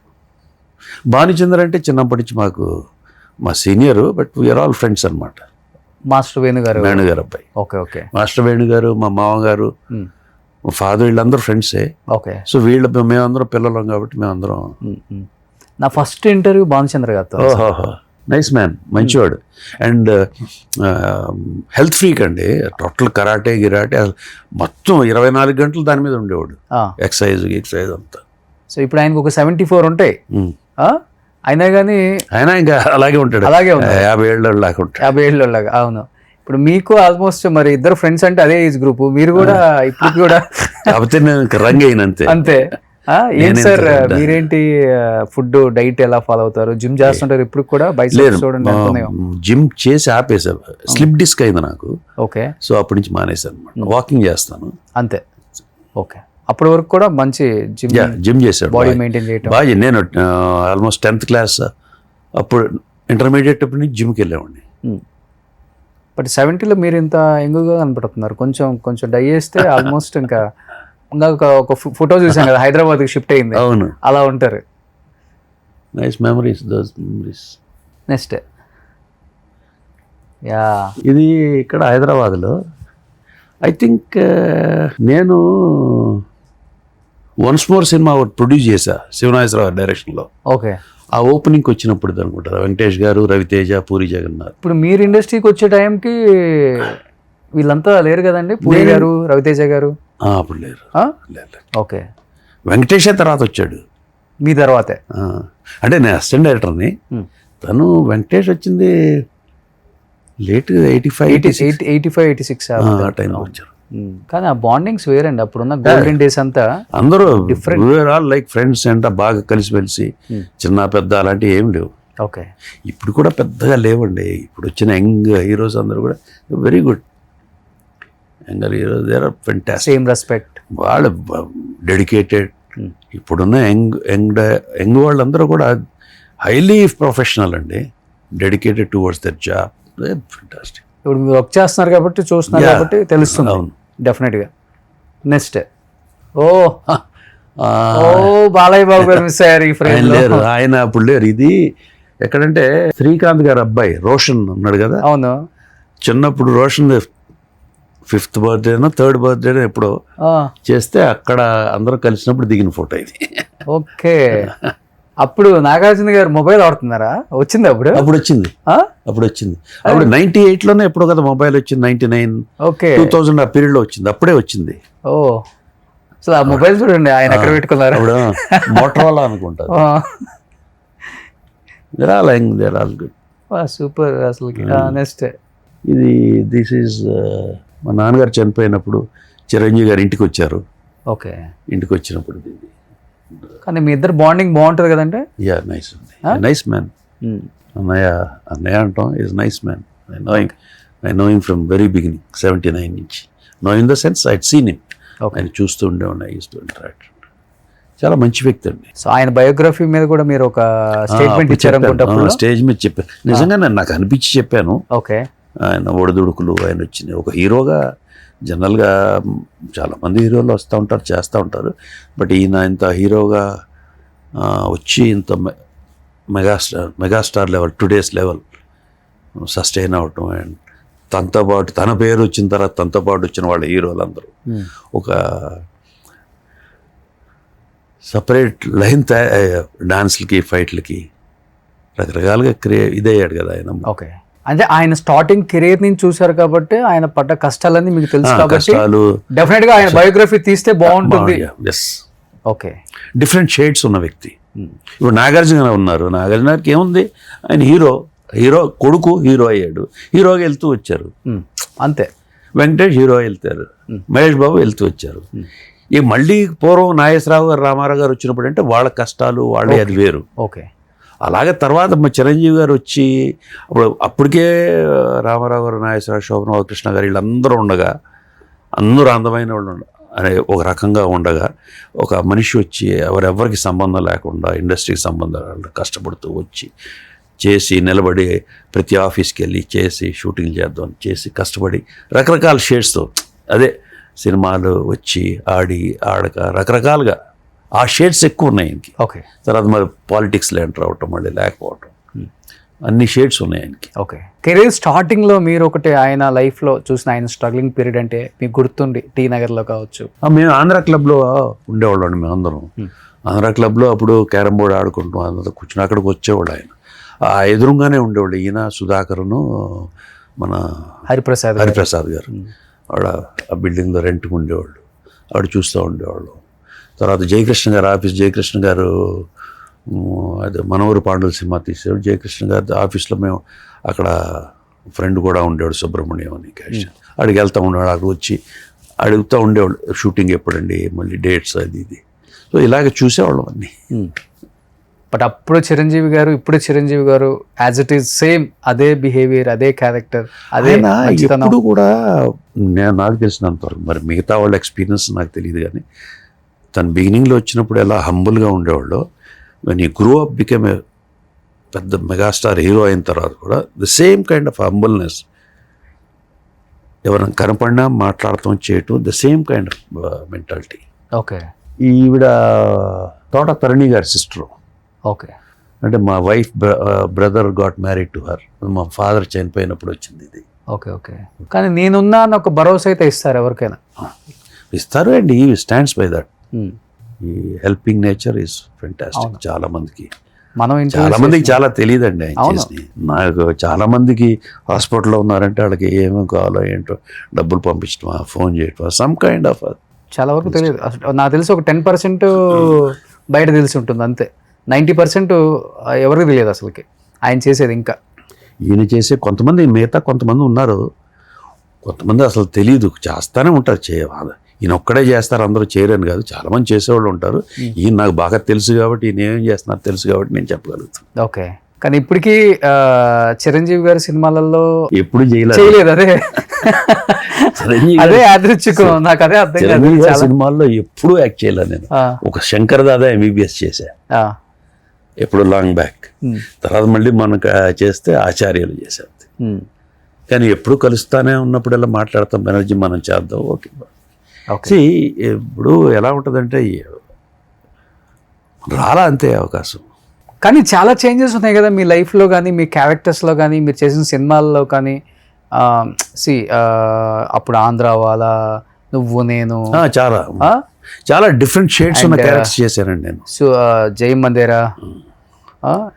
భానుచంద్ర అంటే చిన్నప్పటి నుంచి మాకు మా senior, but we are all friends అనమాట. మాస్టర్ వేణుగారు అబ్బాయి. ఓకే. ఓకే. మాస్టర్ వేణుగారు, మా మామగారు, మా ఫాదర్, వీళ్ళందరూ ఫ్రెండ్సే. ఓకే. సో మేమందరం పిల్లలం కాబట్టి మేమందరం. నా ఫస్ట్ ఇంటర్వ్యూ భానుచంద్ర గారితో. నైస్ మ్యాన్, మంచివాడు. అండ్ హెల్త్ ఫ్రీక్ అండి, టోటల్ కరాటే గిరాటే అసలు మొత్తం 24 గంటలు దాని మీద ఉండేవాడు. ఎక్సైజ్ అంతా. సో ఇప్పుడు ఆయనకు ఒక 74 ఉంటాయి. అయినా కానీ ఆయన ఇంకా అలాగే ఉంటాడు, అలాగే ఉన్నాడు. 50 ఏళ్ళ లాగా ఉంటాడు. 50 ఏళ్ళలాగా. అవును. ఇప్పుడు మీకు ఆల్మోస్ట్ మరి ఇద్దరు ఫ్రెండ్స్ అంటే అదే ఏజ్ గ్రూప్, మీరు కూడా ఇప్పుడు కూడా కాకపోతే నేను రంగ్ అయిన అంతే. అంతే. ఏంటి సార్ మీరేంటి ఫుడ్ డైట్ ఎలా ఫాలో అవుతారు? జిమ్ చేస్తుంటారు ఇప్పుడు కూడా? జిమ్ చేసి ఆపేసాను, స్లిప్ డిస్క్ అయింది నాకు. ఓకే. సో అప్పటి నుంచి మానేసాను అనమాట. వాకింగ్ చేస్తాను అంతే. ఓకే. అప్పటి వరకు కూడా మంచి జిమ్ చేశాడు, బాడీ మెయింటైన్ చేయడం బాగా. నేను ఆల్మోస్ట్ 10th క్లాస్ అప్పుడు, ఇంటర్మీడియట్ అప్పటి నుంచి జిమ్కి వెళ్ళేవాడిని. బట్ 70లో మీరు ఇంత యంగ్గా కనపడుతున్నారు. కొంచెం డై చేస్తే ఆల్మోస్ట్ ఇంకా ఒక ఫోటో చూసాం కదా, హైదరాబాద్కి షిఫ్ట్ అయింది. అవును, అలా ఉంటారు. Nice memories, those memories. Next yeah, ఇది ఇక్కడ హైదరాబాద్లో ఐ థింక్ నేను వన్స్ మోర్ సినిమా ఒకటి ప్రొడ్యూస్ చేశా, శివనాగేశ్వరరావు డైరెక్షన్లో. ఓకే. ఆ ఓపెనింగ్కి వచ్చినప్పుడు అనుకుంటా, వెంకటేష్ గారు, రవితేజ, పూరి జగన్నాథ్. ఇప్పుడు మీరు ఇండస్ట్రీకి వచ్చే టైంకి వీళ్ళంతా లేరు కదండి, పూరి గారు, రవితేజ గారు? అప్పుడు లేరు. ఓకే. వెంకటేషే తర్వాత వచ్చాడు మీ తర్వాతే. అంటే నేను అసిస్టెంట్ డైరెక్టర్ని, తను వెంకటేష్ వచ్చింది లేట్ 85, 86 ఆ టైంలో వచ్చారు. కానీ ఆ బాండింగ్స్ వేరండి, అప్పుడున్న గోల్డెన్ డేస్ అంతా. అందరూ డిఫరెంట్, ఆల్ లైక్ ఫ్రెండ్స్ అంట, బాగా కలిసిమెలిసి, చిన్న పెద్ద అలాంటివి ఏం లేవు. ఓకే. ఇప్పుడు కూడా పెద్దగా లేవండి. ఇప్పుడు వచ్చిన యంగ్ హీరోస్ అందరూ కూడా very good. Young heroes they are fantastic. Same respect, వాళ్ళు డెడికేటెడ్. ఇప్పుడున్న యంగ్ వాళ్ళందరూ కూడా హైలీ ప్రొఫెషనల్ అండి, dedicated towards their job. Fantastic. ఇప్పుడు మీరు వర్క్ చేస్తున్నారు కాబట్టి, చూస్తున్నారు కాబట్టి తెలుస్తుంది. అవును, డెఫినెట్గా. నెక్స్ట్ బాలయ్య బాబు గారు మిస్ అయ్యారు ఈ ఫ్రేమ్ లో. లేరు, ఆయన అప్పుడు లేరు. ఇది ఎక్కడంటే శ్రీకాంత్ గారు అబ్బాయి రోషన్ ఉన్నాడు కదా. అవును. చిన్నప్పుడు రోషన్ 5th బర్త్డేనో 3rd బర్త్డేనో ఎప్పుడో చేస్తే అక్కడ అందరూ కలిసినప్పుడు దిగిన ఫోటో ఇది. ఓకే. అప్పుడు నాగార్జున గారు మొబైల్ వాడుతున్నారా? వచ్చింది అప్పుడు? వచ్చింది. అప్పుడు 98లోనే ఎప్పుడో కదా మొబైల్ వచ్చింది. 99, ఓకే, 2000 ఆ పీరియడ్ లో వచ్చింది. అప్పుడే వచ్చింది. ఓ, సో ఆ మొబైల్ చూడండి ఆయన ఎక్కడ పెట్టుకున్నారు. అప్పుడు మోటరోలా అనుకుంటారు. సూపర్ అసలు. నెక్స్ట్ ఇది దిస్ ఈజ్ మా నాన్నగారు చనిపోయినప్పుడు చిరంజీవి గారు ఇంటికి వచ్చారు. ఓకే. ఇంటికి వచ్చినప్పుడు కానీ మీ ఇద్దరు బాండింగ్ బాగుంటుంది కదంటే. Yeah, nice nice man. అన్నయ్య అంటాం, is nice man. I know him from very beginning, 79 నుంచి. No in the sense I seen him. ఆయన చూస్తూ ఉండేవాడిని, ఐ యూజ్డ్ టు ఇంటరాక్ట్. చాలా మంచి వ్యక్తి అండి. సో ఆయన బయోగ్రఫీ మీద కూడా మీరు ఒక స్టేట్మెంట్ ఇచ్చారనుకుంటా. స్టేజ్ మీద చెప్పాను, నిజంగా నాకు అనిపించి చెప్పాను. ఓకే. ఆయన ఒడిదుడుకులు, ఆయన వచ్చింది ఒక హీరోగా. జనరల్గా చాలామంది హీరోలు వస్తూ ఉంటారు, చేస్తూ ఉంటారు. బట్ ఈయన ఇంత హీరోగా వచ్చి ఇంత megastar level, today's level sustain అవ్వటం. అండ్ తనతో పాటు తన పేరు వచ్చిన తర్వాత తనతో పాటు వచ్చిన వాళ్ళ హీరోలు అందరూ ఒక సపరేట్ లైన్ డాన్స్లకి, ఫైట్లకి రకరకాలుగా ఇదయ్యాడు కదా ఆయన. ఓకే. అంటే ఆయన స్టార్టింగ్ కెరీర్ నుంచి చూసారు కాబట్టి, ఆయన పడ్డ కష్టాలన్నీ మీకు తెలుసు కాబట్టి డెఫినెట్ గా ఆయన బయోగ్రఫీ తీస్తే బాగుంటుంది. ఓకే. డిఫరెంట్ షేడ్స్ ఉన్న వ్యక్తి. ఇప్పుడు నాగార్జున ఉన్నారు, నాగార్జున గారికి ఏముంది, ఆయన హీరో కొడుకు హీరో అయ్యాడు, హీరోగా వెళ్తూ వచ్చారు అంతే. వెంకటేష్ హీరో వెళ్తారు, మహేష్ బాబు వెళ్తూ వచ్చారు. ఈ మళ్ళీ పూర్వం నాగేశ్వరరావు గారు, రామారావు గారు వచ్చినప్పుడు అంటే వాళ్ళ కష్టాలు వాళ్ళే, అది వేరు. ఓకే. అలాగే తర్వాత మా చిరంజీవి గారు వచ్చి అప్పటికే రామారావు గారు, నాగేశ్వరరావు, శోభన కృష్ణ గారు వీళ్ళందరూ ఉండగా, అందరూ అందమైన వాళ్ళు అనే ఒక రకంగా ఉండగా, ఒక మనిషి వచ్చి ఎవరెవరికి సంబంధం లేకుండా ఇండస్ట్రీకి సంబంధం లేకుండా కష్టపడుతూ వచ్చి చేసి నిలబడి ప్రతి ఆఫీస్కి వెళ్ళి చేసి షూటింగ్ చేద్దాం చేసి కష్టపడి రకరకాల షేడ్స్తో, అదే సినిమాలు వచ్చి ఆడి ఆడక రకరకాలుగా ఆ షేడ్స్ ఎక్కువ ఉన్నాయి ఆయనకి. ఓకే. తర్వాత మరి పాలిటిక్స్లో ఎంటర్ అవ్వటం, మళ్ళీ లేకపోవటం, అన్ని షేడ్స్ ఉన్నాయి ఆయనకి. ఓకే. కెరీర్ స్టార్టింగ్లో మీరు ఒకటి ఆయన లైఫ్లో చూసిన ఆయన స్ట్రగ్లింగ్ పీరియడ్ అంటే మీకు గుర్తుండి, టీ నగర్లో కావచ్చు? మేము ఆంధ్ర క్లబ్లో ఉండేవాళ్ళం. మేము అందరం ఆంధ్ర క్లబ్లో అప్పుడు క్యారమ్ బోర్డ్ ఆడుకుంటాం, అందరూ కూర్చుని అక్కడికి వచ్చేవాడు ఆయన. ఆ ఎదురుగానే ఉండేవాళ్ళు ఈయన సుధాకర్ను మన హరిప్రసాద్ గారు. ఆవిడ ఆ బిల్డింగ్లో రెంట్కి ఉండేవాళ్ళు, ఆవిడ చూస్తూ ఉండేవాళ్ళు. తర్వాత జయకృష్ణ గారు ఆఫీస్, జయకృష్ణ గారు అదే మనవరు పాండుల సినిమా తీసేవాడు. జయకృష్ణ గారి ఆఫీస్లో మేము అక్కడ ఫ్రెండ్ కూడా ఉండేవాడు సుబ్రహ్మణ్యం అని క్యాష్. అడిగి వెళ్తూ ఉండేవాడు, అక్కడ వచ్చి అడుగుతూ ఉండేవాళ్ళు షూటింగ్ ఎప్పుడండి, మళ్ళీ డేట్స్ అది ఇది. సో ఇలాగ చూసేవాళ్ళం అన్నీ. బట్ అప్పుడు చిరంజీవి గారు, ఇప్పుడు చిరంజీవి గారు యాజ్ ఇట్ ఈస్ సేమ్ అదే బిహేవియర్, అదే క్యారెక్టర్, అదే ఎప్పుడు కూడా నాకు తెలిసినంత వరకు, మరి మిగతా వాళ్ళ ఎక్స్పీరియన్స్ నాకు తెలియదు కానీ తన బిగినింగ్లో వచ్చినప్పుడు ఎలా హంబుల్గా ఉండేవాళ్ళు, when you grow up become a పెద్ద మెగాస్టార్ హీరో అయిన తర్వాత కూడా the same kind of humbleness. ఎవరైనా కనపడినా మాట్లాడటం చేయటం, the same kind of mentality. Okay. ఈవిడ తోట తరణి గారి సిస్టరు. ఓకే. అంటే మా wife brother got married to her. మా ఫాదర్ చనిపోయినప్పుడు వచ్చింది ఇది. ఓకే. ఓకే. కానీ నేనున్నా అని ఒక భరోసా అయితే ఇస్తారు ఎవరికైనా. ఇస్తారు అండి. ఈ స్టాండ్స్ బై దట్. ఈ హెల్పింగ్ నేచర్ ఈస్ ఫెంటాస్టిక్. చాలా మందికి చాలా తెలియదండి ఆయన చేసి. నాకు చాలా మందికి హాస్పిటల్లో ఉన్నారంటే వాళ్ళకి ఏమేమి కావాలో ఏంటో డబ్బులు పంపించడమా, ఫోన్ చేయటమా, సమ్ కైండ్ ఆఫ్. చాలా వరకు తెలియదు. నాకు తెలిసి ఒక 10% బయట తెలిసి ఉంటుంది అంతే. 90% ఎవరికి తెలియదు అసలుకి ఆయన చేసేది. ఇంకా ఈయన చేసే మిగతా కొంతమంది ఉన్నారు, కొంతమంది అసలు తెలియదు, చేస్తానే ఉంటారు. ఈయన ఒక్కడే చేస్తారు, అందరూ చేయరని కాదు, చాలా మంది చేసేవాళ్ళు ఉంటారు. ఈయన నాకు బాగా తెలుసు కాబట్టి, ఈయన ఏం చేస్తున్నారు తెలుసు కాబట్టి నేను చెప్పగలుగుతాను. ఓకే. కానీ ఇప్పటికీ చిరంజీవి గారి సినిమాలలో ఎప్పుడు చేయలేదు. అదే యాదృచ్ఛికం, నాకు అదే అర్థం కాదు. సినిమాల్లో ఎప్పుడు యాక్ట్ చేయలేదు నేను. ఒక శంకర్ దాదా MBBS చేశా ఎప్పుడు లాంగ్ బ్యాక్. తర్వాత మళ్ళీ మనకు చేస్తే ఆచార్యులు చేశారు. కానీ ఎప్పుడు కలుస్తానే ఉన్నప్పుడు ఇలా మాట్లాడతాం, బెనర్జీ మనం చేద్దాం, ఓకే. ఇప్పుడు ఎలా ఉంటుందంటే రాలా అంతే అవకాశం. కానీ చాలా చేంజెస్ ఉన్నాయి కదా మీ లైఫ్లో కానీ, మీ క్యారెక్టర్స్లో కానీ, మీరు చేసిన సినిమాల్లో కానీ. అప్పుడు ఆంధ్ర వాళ్ళ, నువ్వు నేను, చాలా డిఫరెంట్ షేడ్స్ ఉన్న క్యారెక్టర్స్ చేశానండి నేను. సో జై మందేరా.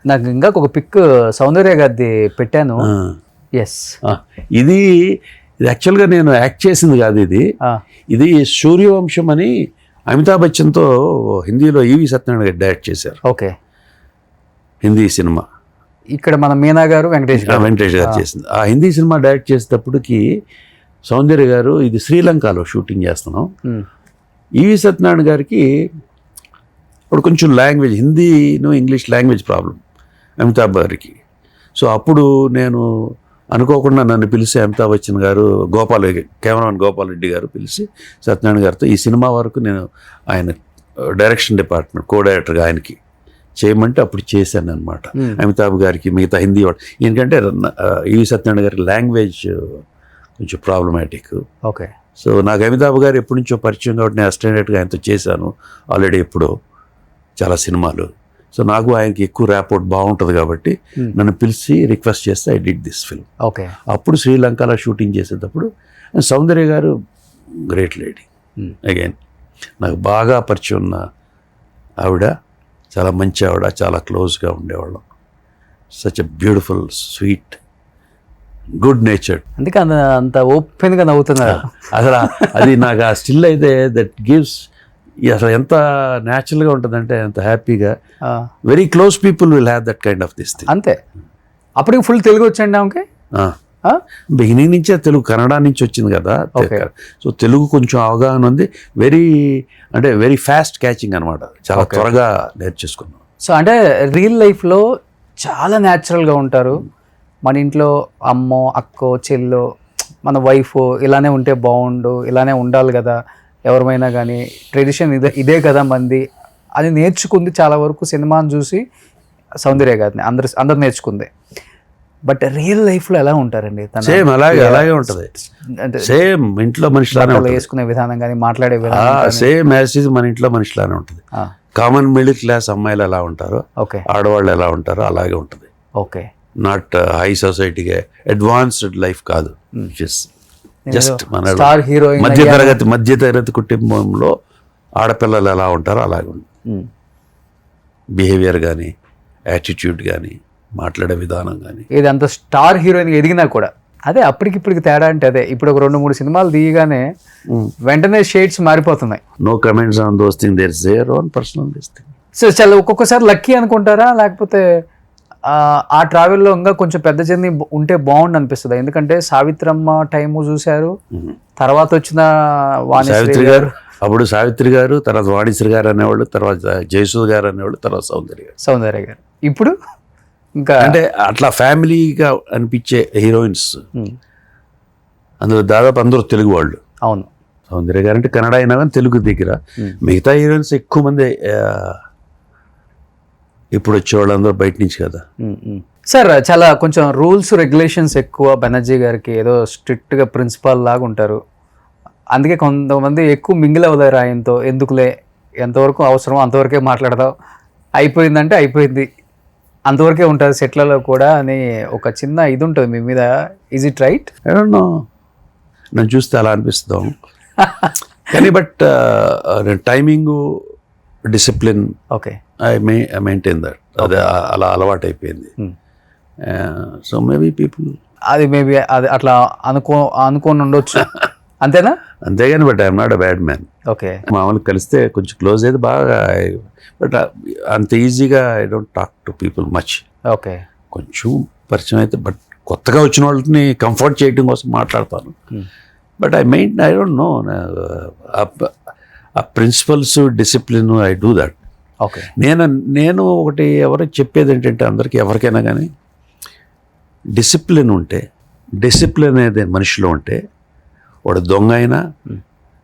నాకు ఇంకా ఒక పిక్ సౌందర్య గారిది పెట్టాను. ఎస్, ఇది యాక్చువల్గా నేను యాక్ట్ చేసింది కాదు. ఇది సూర్యవంశం అని అమితాబ్ బచ్చన్తో హిందీలో ఈవి సత్యనారాయణ గారు డైరెక్ట్ చేశారు. ఓకే. హిందీ సినిమా. ఇక్కడ మన మీనా గారు, వెంకటేష్ గారు చేసింది. ఆ హిందీ సినిమా డైరెక్ట్ చేసేటప్పటికి సౌందర్య గారు ఇది శ్రీలంకలో షూటింగ్ చేస్తున్నాం. ఈవి సత్యనారాయణ గారికి ఇప్పుడు కొంచెం లాంగ్వేజ్, హిందీను ఇంగ్లీష్ లాంగ్వేజ్ ప్రాబ్లం అమితాబ్ గారికి. సో అప్పుడు నేను అనుకోకుండా నన్ను పిలిచి అమితాబ్ బచ్చన్ గారు, కెమెరామెన్ గోపాల్ రెడ్డి గారు పిలిచి సత్యనారాయణ గారితో ఈ సినిమా వరకు నేను ఆయన డైరెక్షన్ డిపార్ట్మెంట్ కో-డైరెక్టర్గా ఆయనకి చేయమంటే అప్పుడు చేశాను అనమాట. అమితాబ్ గారికి మిగతా హిందీ వాడు, ఎందుకంటే ఈవి సత్యనారాయణ గారికి లాంగ్వేజ్ కొంచెం ప్రాబ్లమాటిక్. ఓకే. సో నాకు అమితాబ్ గారు ఎప్పటి నుంచో పరిచయం కాబట్టి నేను అసిస్టెంట్గా ఆయనతో చేశాను ఆల్రెడీ ఎప్పుడో చాలా సినిమాలు. సో నాకు ఆయనకి ఎక్కువ ర్యాపోర్ట్ బాగుంటుంది కాబట్టి నన్ను పిలిచి రిక్వెస్ట్ చేస్తే I did this film. Okay. అప్పుడు శ్రీలంకలో షూటింగ్ చేసేటప్పుడు సౌందర్య గారు గ్రేట్ లేడీ, అగైన్ నాకు బాగా పరిచయం ఉన్న ఆవిడ, చాలా మంచి ఆవిడ, చాలా క్లోజ్గా ఉండేవాళ్ళం. Such a beautiful, sweet, good natured. అందుకే అంత ఓపెన్గా నవ్వుతున్నారు. అసలు అది నాకు ఆ స్టిల్ అయితే దట్ గివ్స్, అసలు ఎంత న్యాచురల్గా ఉంటుందంటే, ఎంత హ్యాపీగా. Very close people will have that kind of this thing. అంతే. అప్పటికి ఫుల్ తెలుగు వచ్చండి ఆమెకి. బిగినింగ్ నుంచే తెలుగు, కన్నడ నుంచి వచ్చింది కదా. సో తెలుగు కొంచెం అవగాహన ఉంది. వెరీ ఫాస్ట్ క్యాచింగ్ అనమాట, చాలా త్వరగా నేర్చేసుకున్నాం. సో అంటే రియల్ లైఫ్లో చాలా న్యాచురల్గా ఉంటారు. మన ఇంట్లో అమ్మో, అక్కో, చెల్లో, మన వైఫ్ ఇలానే ఉంటే బాగుండు, ఇలానే ఉండాలి కదా ఎవరిమైనా కానీ, ట్రెడిషన్ ఇదే కదా మంది అని నేర్చుకుంది చాలా వరకు సినిమాని చూసి సౌందర్య గారిని అందరు నేర్చుకుంది. బట్ రియల్ లైఫ్లో ఎలా ఉంటారండి? సేమ్ అలాగే ఉంటుంది. సేమ్ ఇంట్లో మనిషిలానే వేసుకునే విధానం కానీ, మాట్లాడే విధానం సేమ్ యాజ్ ఇట్ ఈజ్ మన ఇంట్లో మనిషిలానే ఉంటుంది. కామన్ మిడిల్ క్లాస్ అమ్మాయిలు ఎలా ఉంటారో, ఆడవాళ్ళు ఎలా ఉంటారో అలాగే ఉంటుంది. ఓకే. నాట్ హై సొసైటీగా అడ్వాన్స్డ్ లైఫ్ కాదు. జస్ట్ మన మధ్యతరగతి కుటుంబంలో ఆడపిల్లలు ఎలా ఉంటారో అలాగే ఉంటుంది. బిహేవియర్ కానీ, యాటిట్యూడ్ కానీ, మాట్లాడే విధానం కానీ. ఇది అంత స్టార్ హీరోయిన్ ఎదిగినా కూడా అదే అప్పటికిప్పటికి తేడా అంటే అదే. ఇప్పుడు ఒక 2-3 సినిమాలు తీయగానే వెంటనే షేడ్స్ మారిపోతున్నాయి. No comments on those thing, there is their own personal this thing. So చాలా ఒక్కొక్కసారి లక్కీ అనుకుంటారా, లేకపోతే ఆ ట్రావెల్లో ఇంకా కొంచెం పెద్ద జర్నీ ఉంటే బాగుండు అనిపిస్తుంది? ఎందుకంటే సావిత్రమ్మ టైము చూశారు, తర్వాత వచ్చిన సావిత్రి గారు, అప్పుడు సావిత్రి గారు, తర్వాత వాణిశ్రీ గారు అనేవాళ్ళు, తర్వాత జయసూద్ గారు అనేవాళ్ళు, తర్వాత సౌందర్య గారు. ఇప్పుడు ఇంకా అంటే అట్లా ఫ్యామిలీగా అనిపించే హీరోయిన్స్ అందులో దాదాపు అందరూ తెలుగు వాళ్ళు. అవును, సౌందర్య గారు అంటే కన్నడ అయినా కానీ తెలుగు దగ్గర. మిగతా హీరోయిన్స్ ఎక్కువ మంది ఇప్పుడు వచ్చే వాళ్ళందరూ బయట నుంచి కదా. సార్ చాలా కొంచెం రూల్స్ రెగ్యులేషన్స్ ఎక్కువ బెనర్జీ గారికి, ఏదో స్ట్రిక్ట్గా ప్రిన్సిపాల్ లాగా ఉంటారు. అందుకే కొంతమంది ఎక్కువ మింగిల్ అవ్వలేరు ఆయనతో. ఎందుకులే, ఎంతవరకు అవసరమో అంతవరకే మాట్లాడదాం, అయిపోయిందంటే అయిపోయింది, అంతవరకే ఉంటుంది సెట్లలో కూడా అని ఒక చిన్న ఇది ఉంటుంది మీ మీద. Is it right? I don't no, నన్ను చూస్తే అలా అనిపిస్తాం కానీ but timing, discipline, okay, I maintain that. అదే అలా అలవాటు అయిపోయింది. సో మేబీ పీపుల్ అది మేబీ అది అట్లా అనుకోని ఉండొచ్చు. అంతేనా? అంతేగాని but I'm not a bad man. Okay, మామూలుగా కలిస్తే కొంచెం క్లోజ్ అయితే బాగా, బట్ అంత ఈజీగా I don't talk to people much. Okay, కొంచెం పరిచయం అయితే, బట్ కొత్తగా వచ్చిన వాళ్ళని కంఫర్ట్ చేయడం కోసం మాట్లాడతాను. బట్ ఐ డోంట్ నో, ఆ principles, discipline, I do that. Okay, నేను ఒకటి ఎవరో చెప్పేది ఏంటంటే అందరికీ, ఎవరికైనా కానీ డిసిప్లిన్ ఉంటే, డిసిప్లిన్ అనేది మనిషిలో ఉంటే వాడు దొంగ అయినా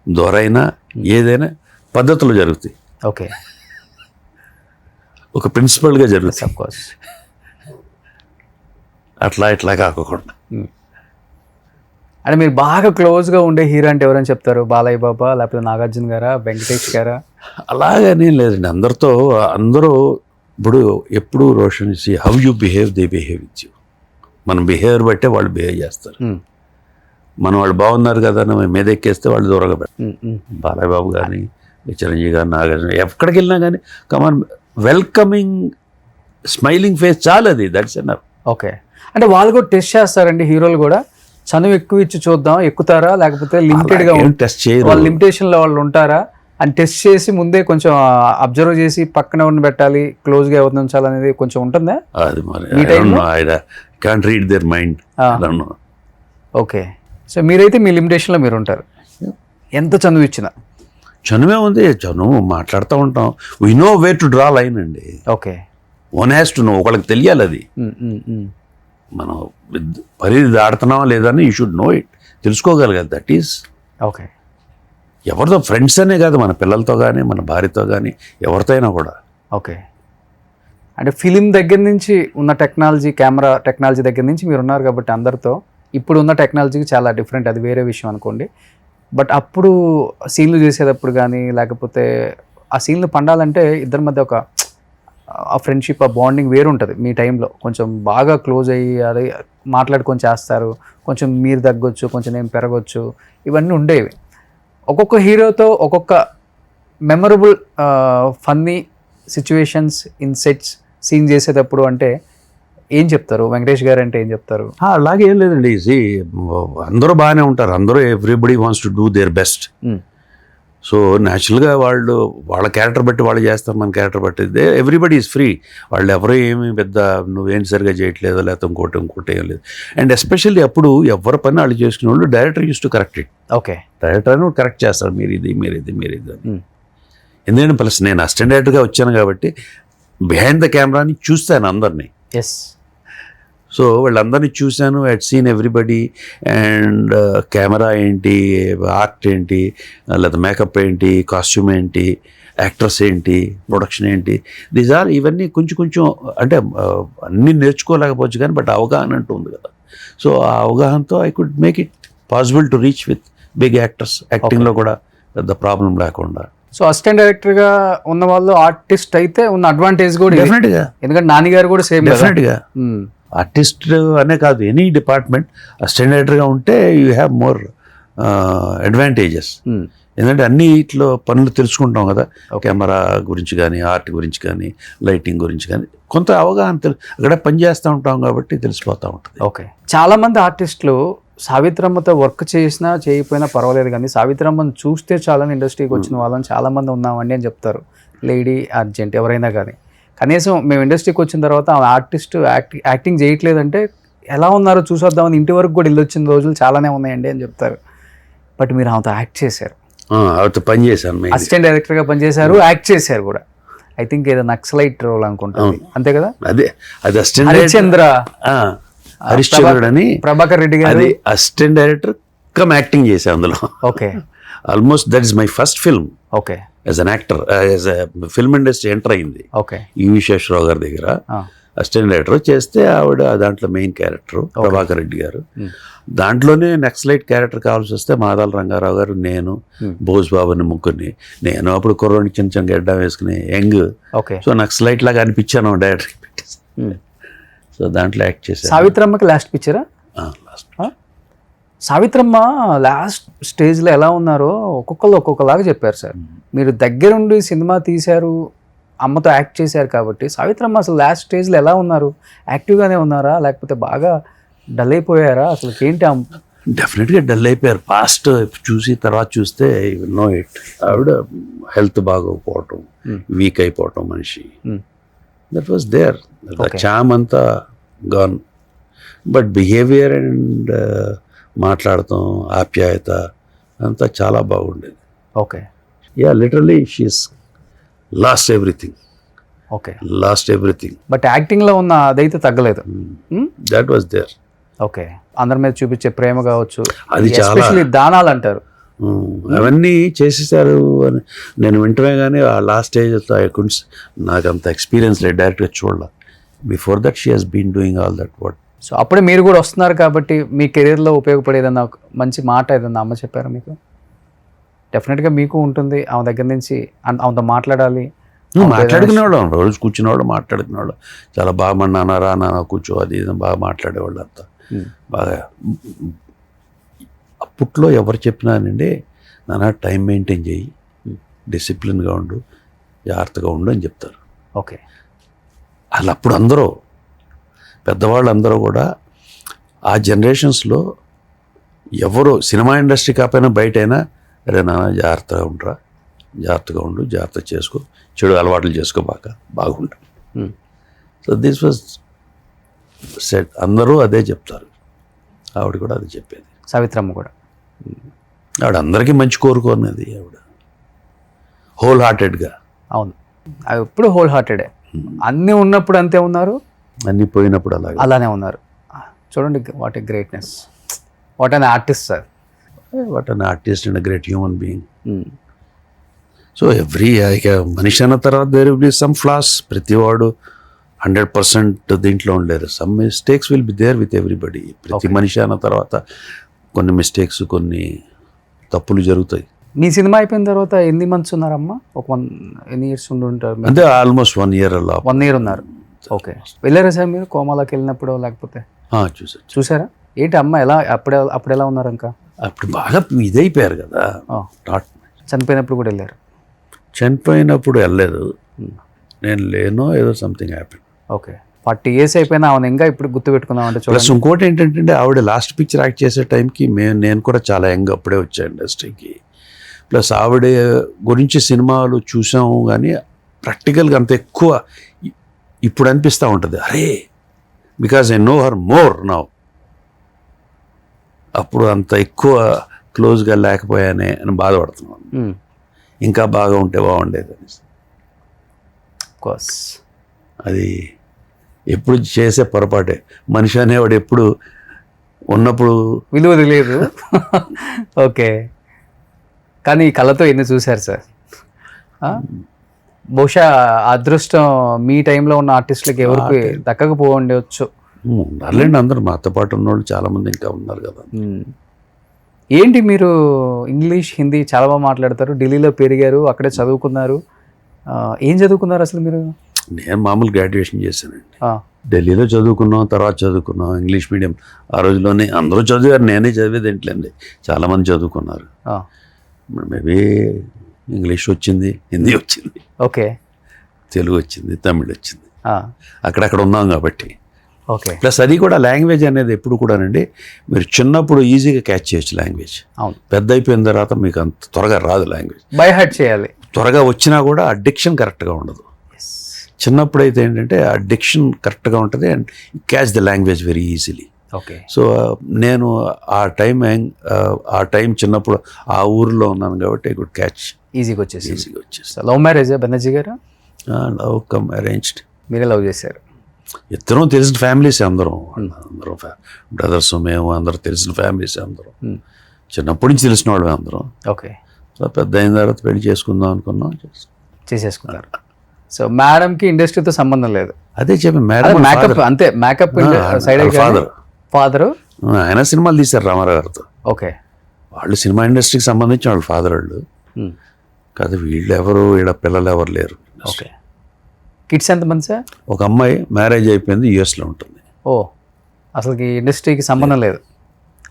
దొరైనా ఏదైనా పద్ధతులు జరుగుతాయి. ఓకే, ఒక ప్రిన్సిపల్గా జరుగుతాయి. Of course. ఇట్లా కాకుండా. అంటే మీరు బాగా క్లోజ్గా ఉండే హీరో అంటే ఎవరని చెప్తారు? బాలయ్య బాబా, లేకపోతే నాగార్జున గారా, వెంకటేష్ గారా? అలాగనే లేదండి, అందరూ ఇప్పుడు ఎప్పుడు Roshan see how you behave, they behave with you. మన బిహేవియర్ బట్టే వాళ్ళు బిహేవ్ చేస్తారు. మనం వాళ్ళు బాగున్నారు కదా అని మీద ఎక్కేస్తే వాళ్ళు దూరంగా పెడతారు. బాలయ్య బాబు కానీ, చిరంజీవి గారు, నాగార్జున, ఎక్కడికి వెళ్ళినా కానీ కమాన్, వెల్కమింగ్, స్మైలింగ్ ఫేస్, చాలు, అది దట్స్ ఎనఫ్. ఓకే, అంటే వాళ్ళు కూడా టెస్ట్ చేస్తారండి హీరోలు కూడా? చనువు ఎక్కువ ఇచ్చి చూద్దాం, ఎక్కుతారా, లేకపోతే లిమిటెడ్గా టెస్ట్ చేయరు, వాళ్ళ లిమిటేషన్లో వాళ్ళు ఉంటారా అని టెస్ట్ చేసి ముందే కొంచెం అబ్జర్వ్ చేసి పక్కన ఉన్న పెట్టాలి, క్లోజ్గా ఎవరిని ఉంచాలనేది కొంచెం ఉంటుందా? అది మరి can't read their mind. Okay, so మీరైతే మీ లిమిటేషన్లో మీరు ఉంటారు, ఎంత చనువు ఇచ్చినా. చనువే ఉంది, చనువు మాట్లాడుతూ ఉంటాం. We know way to draw line అండి. Okay, one has to know, ఒకళ్ళకి తెలియాలి అది. మనం పరిధి దాడుతున్నావా లేదని యూ షుడ్ నో ఇట్, తెలుసుకోగలగాలి. That is okay. ఎవరితో, ఫ్రెండ్స్ అనే కాదు, మన పిల్లలతో కానీ, మన భార్యతో కానీ, ఎవరితో అయినా కూడా. ఓకే, అంటే ఫిలిం దగ్గర నుంచి ఉన్న టెక్నాలజీ, కెమెరా టెక్నాలజీ దగ్గర నుంచి మీరు ఉన్నారు కాబట్టి అందరితో, ఇప్పుడు ఉన్న టెక్నాలజీకి చాలా డిఫరెంట్, అది వేరే విషయం అనుకోండి. బట్ అప్పుడు సీన్లు చేసేటప్పుడు కానీ, లేకపోతే ఆ సీన్లు పండాలంటే ఇద్దరి మధ్య ఒక ఆ ఫ్రెండ్షిప్, ఆ బాండింగ్ వేరు ఉంటుంది. మీ టైంలో కొంచెం బాగా క్లోజ్ అయ్యి అది మాట్లాడుకొని చేస్తారు, కొంచెం మీరు తగ్గొచ్చు, కొంచెం నేను పెరగొచ్చు, ఇవన్నీ ఉండేవి. ఒక్కొక్క హీరోతో ఒక్కొక్క memorable funny situations in sets scene చేసేటప్పుడు అంటే ఏం చెప్తారు? వెంకటేష్ గారు అంటే ఏం చెప్తారు? అలాగే ఏం లేదండి, అందరూ బాగానే ఉంటారు, అందరూ everybody wants to do their best. So న్యాచురల్గా వాళ్ళ క్యారెక్టర్ బట్టి వాళ్ళు చేస్తారు, మన క్యారెక్టర్ బట్టి. Everybody is free. వాళ్ళు ఎవరో ఏమి పెద్ద నువ్వేం సరిగా చేయట్లేదో, లేకపోతే ఇంకోటి ఏం లేదు. అండ్ ఎస్పెషల్లీ అప్పుడు ఎవరి పని వాళ్ళు చేసుకునే వాళ్ళు director use to correct it. Okay, director అని కరెక్ట్ చేస్తారు, మీరు ఇది అని. ఎందుకంటే ప్లస్ నేను అసిస్టెంట్ డైరెక్టర్గా వచ్చాను కాబట్టి బిహైండ్ ద కెమెరాని చూస్తాను అందరినీ. ఎస్. సో వాళ్ళందరినీ చూశాను, I seen everybody. And camera ఏంటి, ఆర్ట్ ఏంటి, లేదా మేకప్ ఏంటి, కాస్ట్యూమ్ ఏంటి, యాక్టర్స్ ఏంటి, ప్రొడక్షన్ ఏంటి, దీస్ ఆర్ ఇవన్నీ కొంచెం అంటే అన్నీ నేర్చుకోలేకపోవచ్చు కానీ బట్ అవగాహన అంటూ ఉంది కదా. సో ఆ అవగాహనతో I could make it possible to reach with big actors. యాక్టింగ్లో కూడా పెద్ద ప్రాబ్లం లేకుండా. సో అసిస్టెంట్ డైరెక్టర్గా ఉన్న వాళ్ళు ఆర్టిస్ట్ అయితే ఉన్న అడ్వాంటేజ్ కూడా డెఫినెట్గా, ఎందుకంటే నాన్నగారు కూడా సేమ్. డెఫినెట్గా ఆర్టిస్ట్ అనే కాదు, ఎనీ డిపార్ట్మెంట్ అసిస్టెంట్ డైరెక్టర్గా ఉంటే యూ హ్యావ్ మోర్ అడ్వాంటేజెస్. ఎందుకంటే అన్ని ఇట్లో పనులు తెలుసుకుంటాం కదా, కెమెరా గురించి కానీ, ఆర్ట్ గురించి కానీ, లైటింగ్ గురించి కానీ కొంత అవగాహన అక్కడ పని చేస్తూ ఉంటాం కాబట్టి తెలిసిపోతూ ఉంటుంది. ఓకే. చాలామంది ఆర్టిస్టులు సావిత్రమ్మతో వర్క్ చేసినా చేయకపోయినా పర్వాలేదు, కానీ సావిత్రమ్మని చూస్తే చాలని ఇండస్ట్రీకి వచ్చిన వాళ్ళని చాలామంది ఉన్నామండి అని చెప్తారు. లేడీ అర్జెంట్ ఎవరైనా కానీ, కనీసం మేము ఇండస్ట్రీకి వచ్చిన తర్వాత ఆమె ఆర్టిస్ట్ యాక్టింగ్ చేయట్లేదంటే ఎలా ఉన్నారో చూసొద్దామని ఇంటి వరకు కూడా ఇల్లు వచ్చిన రోజులు చాలానే ఉన్నాయండి అని చెప్తారు. బట్ మీరు ఆమెతో యాక్ట్ చేశారు, ఆవిడతో పని చేశాను, అసిస్టెంట్ డైరెక్టర్గా పనిచేశారు, యాక్ట్ చేశారు కూడా. ఐ థింక్ ఏదో నక్సలైట్ రోల్ అనుకుంటాను, అంతే కదా? అదే అది అసిస్టెంట్ హరిశ్చంద్ర, హరిశ్చంద్రుడు అని ప్రభాకర్ రెడ్డి గారు, అది అసిస్టెంట్ డైరెక్టర్ కమ్ యాక్టింగ్ చేశాను అందులో. Okay. Almost that is my first film okay. As an actor, as film industry enter అయింది. ఓకే. ఈవి శేషరావు గారి దగ్గర అసిస్టెంట్ డైరెక్టర్ చేస్తే ఆవిడ దాంట్లో మెయిన్ క్యారెక్టర్ ప్రభాకర్ రెడ్డి గారు. దాంట్లోనే నక్సలైట్ క్యారెక్టర్ కావాల్సి వస్తే మాదాల రంగారావు గారు, నేను, బోస్ బాబుని, ముగ్గురిని. నేను అప్పుడు కుర్రోని చిన్న చిన్న గడ్డ వేసుకుని యంగ్, సో నక్సలైట్ లాగా అనిపించాను డైరెక్టర్ పెట్టేసి. సో దాంట్లో యాక్ట్ చేశాను. సావిత్రమ్మకి లాస్ట్ పిక్చరా? సావిత్రమ్మ లాస్ట్ స్టేజ్లో ఎలా ఉన్నారో ఒక్కొక్కలాగా చెప్పారు సార్. మీరు దగ్గరుండి సినిమా తీశారు, అమ్మతో యాక్ట్ చేశారు కాబట్టి సావిత్రమ్మ అసలు లాస్ట్ స్టేజ్లో ఎలా ఉన్నారు? యాక్టివ్గానే ఉన్నారా, లేకపోతే బాగా డల్ అయిపోయారా? అసలు ఏంటి? డెఫినెట్గా డల్ అయిపోయారు. పాస్ట్ చూసి తర్వాత చూస్తే నో ఇట్. ఆవిడ హెల్త్ బాగోకపోవటం, వీక్ అయిపోవటం మనిషి, దట్ వాస్ దేర్. చామ్ అంతా గాన్. బట్ బిహేవియర్ అండ్ మాట్లాడటం, ఆప్యాయత అంతా చాలా బాగుండేది. Okay. Yeah, literally she's lost everything. Okay. Lost everything. But యాక్టింగ్లో ఉన్న అదైతే తగ్గలేదు. That was there. ఓకే. అందరి మీద చూపించే ప్రేమ కావచ్చు, అది చాలా దానాలు అంటారు, అవన్నీ చేసేసారు అని నేను వింటమే. కానీ ఆ లాస్ట్ స్టేజ్ నాకు అంత ఎక్స్పీరియన్స్ లేదు, డైరెక్ట్గా చూడాల. Before that she has been doing all that work. So అప్పుడే మీరు కూడా వస్తున్నారు కాబట్టి మీ కెరీర్లో ఉపయోగపడేదన్న ఒక మంచి మాట ఏదన్నా అమ్మ చెప్పారా మీకు? డెఫినెట్గా మీకు ఉంటుంది ఆమె దగ్గర నుంచి, ఆమెతో మాట్లాడాలి. మాట్లాడుకునేవాళ్ళం, రోజు కూర్చునేవాళ్ళు, మాట్లాడుకునేవాళ్ళు. చాలా బాగా మన నాన్న కూర్చో అది ఇది బాగా మాట్లాడేవాళ్ళు అంతా. బాగా అప్పట్లో ఎవరు చెప్పినానండి, నాన్న టైం మెయింటైన్ చేయి, డిసిప్లిన్గా ఉండు, జాగ్రత్తగా ఉండు అని చెప్తారు. ఓకే. అలా అప్పుడు అందరూ పెద్దవాళ్ళు అందరూ కూడా ఆ జనరేషన్స్లో ఎవరు సినిమా ఇండస్ట్రీ కాకపోయినా బయటైనా, అరే నాన్న జాగ్రత్తగా ఉండరా, జాగ్రత్తగా ఉండు, జాగ్రత్త చేసుకో, చెడు అలవాట్లు చేసుకో, బాగుండు. So this was set. అందరూ అదే చెప్తారు, ఆవిడ కూడా అదే చెప్పేది. సావిత్రమ్మ కూడా ఆవిడ అందరికీ మంచి కోరుకున్నది. ఆవిడ హోల్ హార్టెడ్గా. అవును, అవి ఎప్పుడు హోల్ హార్టెడే. అన్నీ ఉన్నప్పుడు అంతే ఉన్నారు, అన్నీ పోయినప్పుడు అలానే ఉన్నారు. చూడండి, what a greatness, what an artist sir, what an artist and great human being. So every మనిషి అన్న తర్వాత there will be some flaws. ప్రతివాడు 100% దీంట్లో ఉండలేరు. Some mistakes will be there with everybody. ప్రతి మనిషి అన్న తర్వాత కొన్ని మిస్టేక్స్, కొన్ని తప్పులు జరుగుతాయి. మీ సినిమా అయిపోయిన తర్వాత ఎన్ని మంత్స్ ఉన్నారమ్మా? ఎన్ని ఇయర్స్ ఉండి ఉంటారు? అంటే ఆల్మోస్ట్ 1 year అలా. 1 year ఉన్నారు. ఓకే. వెళ్ళారా సార్ మీరు కోమాలోకి వెళ్ళినప్పుడు, లేకపోతే చూసారా? ఏంటి అమ్మ ఎలా అప్పుడు ఎలా ఉన్నారు? ఇంకా అప్పుడు బాగా ఇదైపోయారు కదా. చనిపోయినప్పుడు కూడా వెళ్ళారు? చనిపోయినప్పుడు వెళ్ళలేదు, నేను లేనో ఏదో సంథింగ్ హ్యాపెన్. ఓకే. 40 years అయిపోయినా ఆమె ఇంకా ఇప్పుడు గుర్తు పెట్టుకుందాం అంటే. ప్లస్ ఇంకోటి ఏంటంటే ఆవిడ లాస్ట్ పిక్చర్ యాక్ట్ చేసే టైంకి నేను కూడా చాలా యంగ్ అప్పుడే వచ్చాను ఇండస్ట్రీకి. ప్లస్ ఆవిడ గురించి సినిమాలు చూసాము కానీ ప్రాక్టికల్గా అంత ఎక్కువ ఇప్పుడు అనిపిస్తూ ఉంటుంది, అరే because I know her more now. అప్పుడు అంత ఎక్కువ క్లోజ్గా లేకపోయానే అని బాధపడుతున్నాను. ఇంకా బాగా ఉంటే బాగుండేది అని. కోర్స్ అది ఎప్పుడు చేసే పొరపాటే. మనిషి అనేవాడు ఎప్పుడు ఉన్నప్పుడు విలువ తెలియదు. ఓకే. కానీ ఈ కళతో ఎన్ని చూశారు సార్? బహుశా అదృష్టం మీ టైంలో ఉన్న ఆర్టిస్టులకి ఎవరికి దక్కకపోండవచ్చు. ఉన్నారులేండి, అందరూ మాతో పాటు ఉన్నవాళ్ళు చాలామంది ఇంకా ఉన్నారు కదా. ఏంటి మీరు ఇంగ్లీష్, హిందీ చాలా బాగా మాట్లాడతారు, ఢిల్లీలో పెరిగారు, అక్కడే చదువుకున్నారు. ఏం చదువుకున్నారు అసలు మీరు? నేను మామూలు గ్రాడ్యుయేషన్ చేశానండి. ఢిల్లీలో చదువుకున్నాం, తర్వాత చదువుకున్నాం ఇంగ్లీష్ మీడియం. ఆ రోజుల్లోనే అందరూ చదివారు, నేనే చదివేది ఏంట్లేండి, చాలామంది చదువుకున్నారు. మేబీ ఇంగ్లీష్ వచ్చింది, హిందీ వచ్చింది, ఓకే తెలుగు వచ్చింది, తమిళ్ వచ్చింది. అక్కడక్కడ ఉన్నాం కాబట్టి. ఓకే. ప్లస్ అది కూడా లాంగ్వేజ్ అనేది ఎప్పుడు కూడానండి మీరు చిన్నప్పుడు ఈజీగా క్యాచ్ చేయొచ్చు లాంగ్వేజ్. అవును. పెద్ద అయిపోయిన తర్వాత మీకు అంత త్వరగా రాదు లాంగ్వేజ్. బై హార్ట్ చేయాలి. త్వరగా వచ్చినా కూడా ఆ డిక్షన్ కరెక్ట్గా ఉండదు. చిన్నప్పుడు అయితే ఏంటంటే ఆ డిక్షన్ కరెక్ట్గా ఉంటుంది and catch the language very easily. Okay. So నేను ఆ టైం చిన్నప్పుడు ఆ ఊరిలో ఉన్నాను కాబట్టి ఐ కుడ్ క్యాచ్ ఈజీగా వచ్చేసి. ఈజీగా వచ్చేసి. లవ్ మ్యారేజ్ బెనర్జీ గారు? Love come arranged. మీరే లవ్ చేశారు? ఇద్దరం తెలిసిన ఫ్యామిలీస్ అందరం బ్రదర్స్, మేము అందరం తెలిసిన ఫ్యామిలీస్ అందరం. చిన్నప్పటి నుంచి తెలిసిన వాళ్ళు అందరం. ఓకే. సో పెద్ద అయిన తర్వాత పెళ్లి చేసుకుందాం అనుకున్నాం, చేసేసుకున్నారు. సో మేడంకి ఇండస్ట్రీతో సంబంధం లేదు. అదే చెప్పి మేడం మేకప్ అంతే, మేకప్ సైడ్ ఫాదరు ఆయన సినిమాలు తీశారు రామారావు గారితో. ఓకే. వాళ్ళు సినిమా ఇండస్ట్రీకి సంబంధించిన వాళ్ళు ఫాదర్ వాళ్ళు కాదు. వీళ్ళు ఎవరు, వీళ్ళ పిల్లలు ఎవరు లేరు. ఓకే. కిడ్స్ ఎంతమంది సార్? ఒక అమ్మాయి మ్యారేజ్ అయిపోయింది, యుఎస్లో ఉంటుంది. ఓ, అసలుకి ఇండస్ట్రీకి సంబంధం లేదు.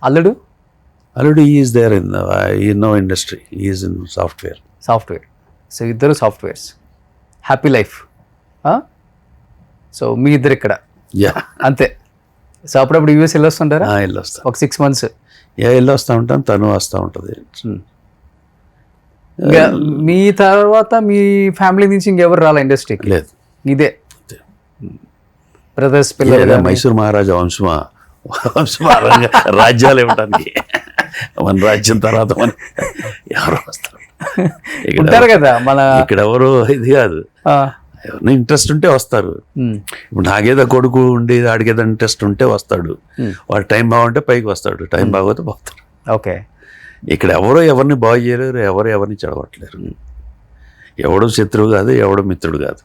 అల్లుడు? అల్లుడు is there in no industry, is in software. So ఇద్దరు సాఫ్ట్వేర్స్, హ్యాపీ లైఫ్. సో మీ ఇద్దరు ఇక్కడ యా అంతే. సో అప్పుడప్పుడు యూఎస్ వెళ్ళొస్తుంటారా? వెళ్ళొస్తా, ఒక 6 months. వెళ్ళొస్తూ ఉంటాను, తను వస్తూ ఉంటుంది. మీ తర్వాత మీ ఫ్యామిలీ నుంచి ఇంకెవరు రాలా ఇండస్ట్రీకి? లేదు, ఇదే బ్రదర్స్ పిల్లలు. మైసూర్ మహారాజా వంశమా రాజ్యాలు ఇవ్వడానికి మన రాజ్యం తర్వాత మన ఎవరు వస్తారు ఉంటారు కదా మన ఇక్కడ. ఎవరు ఇది కాదు, ఎవరైనా ఇంట్రెస్ట్ ఉంటే వస్తారు. ఇప్పుడు నాకేదో కొడుకు ఉండి ఆడికేదో ఇంట్రెస్ట్ ఉంటే వస్తాడు, వాడు టైం బాగుంటే పైకి వస్తాడు, టైం బాగోతే పోతాడు. ఓకే. ఇక్కడ ఎవరో ఎవరిని బాగు చేయలేరు, ఎవరు ఎవరిని చెడగొట్టలేరు. ఎవడు శత్రువు కాదు, ఎవడు మిత్రుడు కాదు.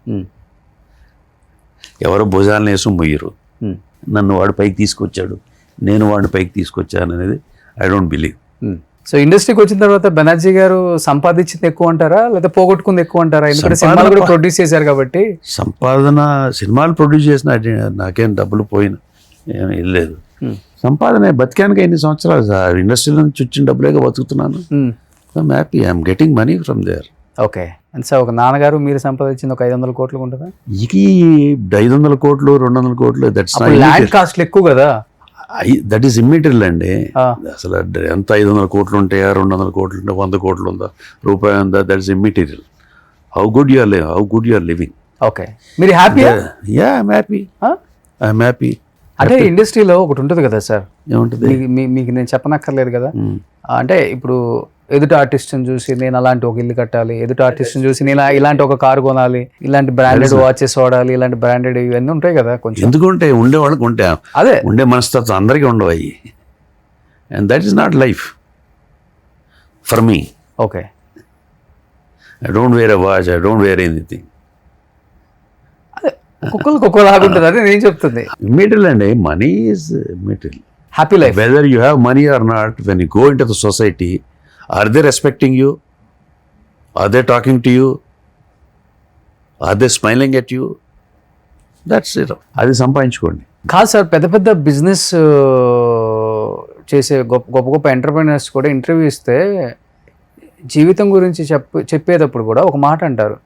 ఎవరు భుజాలను వేసి ముయ్యరు. నన్ను వాడు పైకి తీసుకొచ్చాడు, నేను వాడిని పైకి తీసుకొచ్చాను అనేది ఐ డోంట్ బిలీవ్. సో ఇండస్ట్రీకి వచ్చిన తర్వాత బెనర్జీ గారు సంపాదించింది ఎక్కువ అంటారా లేదా పోగొట్టుకుంది ఎక్కువ అంటారా? ఎందుకంటే సినిమాలు కూడా ప్రొడ్యూస్ చేశారు కాబట్టి. సంపాదన సినిమాలు ప్రొడ్యూస్ చేసిన నాకేం డబ్బులు పోయిన ఏమీ లేదు. సంపాదన బతికానికి ఎన్ని సంవత్సరాలు సార్, ఇండస్ట్రీలో నుంచి వచ్చిన డబ్బులేగా బతుకుతున్నాను. I'm happy, I'm getting money from there. Okay. And sir ఒక నాన్నగారు మీరు సంపాదించింది ఒక 500 కోట్లు ఉంటుందా? ఇది 500 కోట్లు 200 కోట్లు దట్స్ ల్యాండ్ కాస్ట్లు ఎక్కువ కదా. దట్ ఈస్ ఇమ్మెటీరియల్ అండి. అసలు ఎంత 500 కోట్లు ఉంటాయా, 200 కోట్లు ఉంటే 100 కోట్లు ఉందా, రూపాయి ఉందా, that is immaterial. How good you are living. Okay. మీరు హ్యాపీ? Yeah, I'm happy. అంటే ఇండస్ట్రీలో ఒకటి ఉంటుంది కదా సార్, ఏముంటుంది మీకు నేను చెప్పనక్కర్లేదు కదా. అంటే ఇప్పుడు ఎదుటి ఆర్టిస్ట్ని చూసి నేను అలాంటి ఒక ఇల్లు కట్టాలి, ఎదుటి ఆర్టిస్ట్ని చూసి నేను ఇలాంటి ఒక కారు కొనాలి, ఇలాంటి బ్రాండెడ్ వాచెస్ వాడాలి, ఇలాంటి బ్రాండెడ్ ఇవన్నీ ఉంటాయి కదా. కొంచెం ఎందుకుంటే ఉండేవాళ్ళకి ఉంటే అదే ఉండే మనస్తత్వం అందరికీ ఉండవు అయ్యి. And that is not life for me. Okay. I don't wear a watch, I don't wear anything. ఒక్కొక్కరికి ఒక్కోలాగా ఉంటుంది, అదే నేను చెప్తుంది. ఇమ్మెటీరియల్ అండి, money is immaterial. Happy life, whether you have money or not, when you go into the society, are they respecting you, are they talking to you, are they smiling at you, that's it. అది సంపాదించుకోండి. కాదు sir, పెద్ద పెద్ద business చేసే గొప్ప గొప్ప entrepreneurs కూడా interview ఇస్తే జీవితం గురించి చెప్పేటప్పుడు కూడా ఒక మాట అంటారు,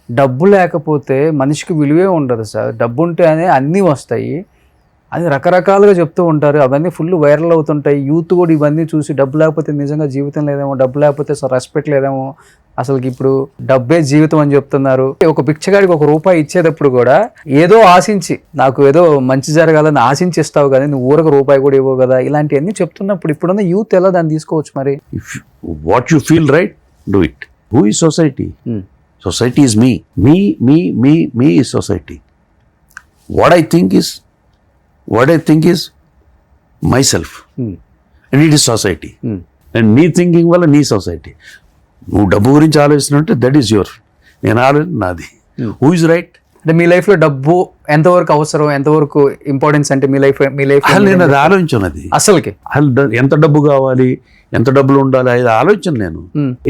డబ్బు లేకపోతే మనిషికి విలువే ఉండదు సార్, డబ్బు ఉంటేనే అన్నీ వస్తాయి అని రకరకాలుగా చెప్తూ ఉంటారు. అవన్నీ ఫుల్ వైరల్ అవుతుంటాయి. యూత్ కూడా ఇవన్నీ చూసి డబ్బు లేకపోతే నిజంగా జీవితం లేదేమో, డబ్బు లేకపోతే రెస్పెక్ట్ లేదేమో, అసలుకి ఇప్పుడు డబ్బే జీవితం అని చెప్తున్నారు. ఒక పిచ్చగాడికి ₹1 ఇచ్చేటప్పుడు కూడా ఏదో ఆశించి, నాకు ఏదో మంచి జరగాలని ఆశించి ఇస్తావు కానీ నువ్వు ఊరకు రూపాయి కూడా ఇవ్వవు కదా, ఇలాంటివన్నీ చెప్తున్నప్పుడు ఇప్పుడున్న యూత్ ఎలా దాన్ని తీసుకోవచ్చు మరి? What you feel right, do it. Who is society? Society is me. Me is society. What I think is myself. And it is society. And నీ థింకింగ్ వల్ల నీ సొసైటీ. నువ్వు డబ్బు గురించి ఆలోచిస్తున్నట్టే దట్ ఈస్ యువర్, నేను ఆలోచన నాది. Who is right? అంటే మీ లైఫ్లో డబ్బు ఎంతవరకు అవసరం, ఎంతవరకు ఇంపార్టెన్స్ అంటే మీ లైఫ్ నేను అది ఆలోచించున్నది. అసలుకి ఎంత డబ్బు కావాలి, ఎంత డబ్బులు ఉండాలి, అది ఆలోచన. నేను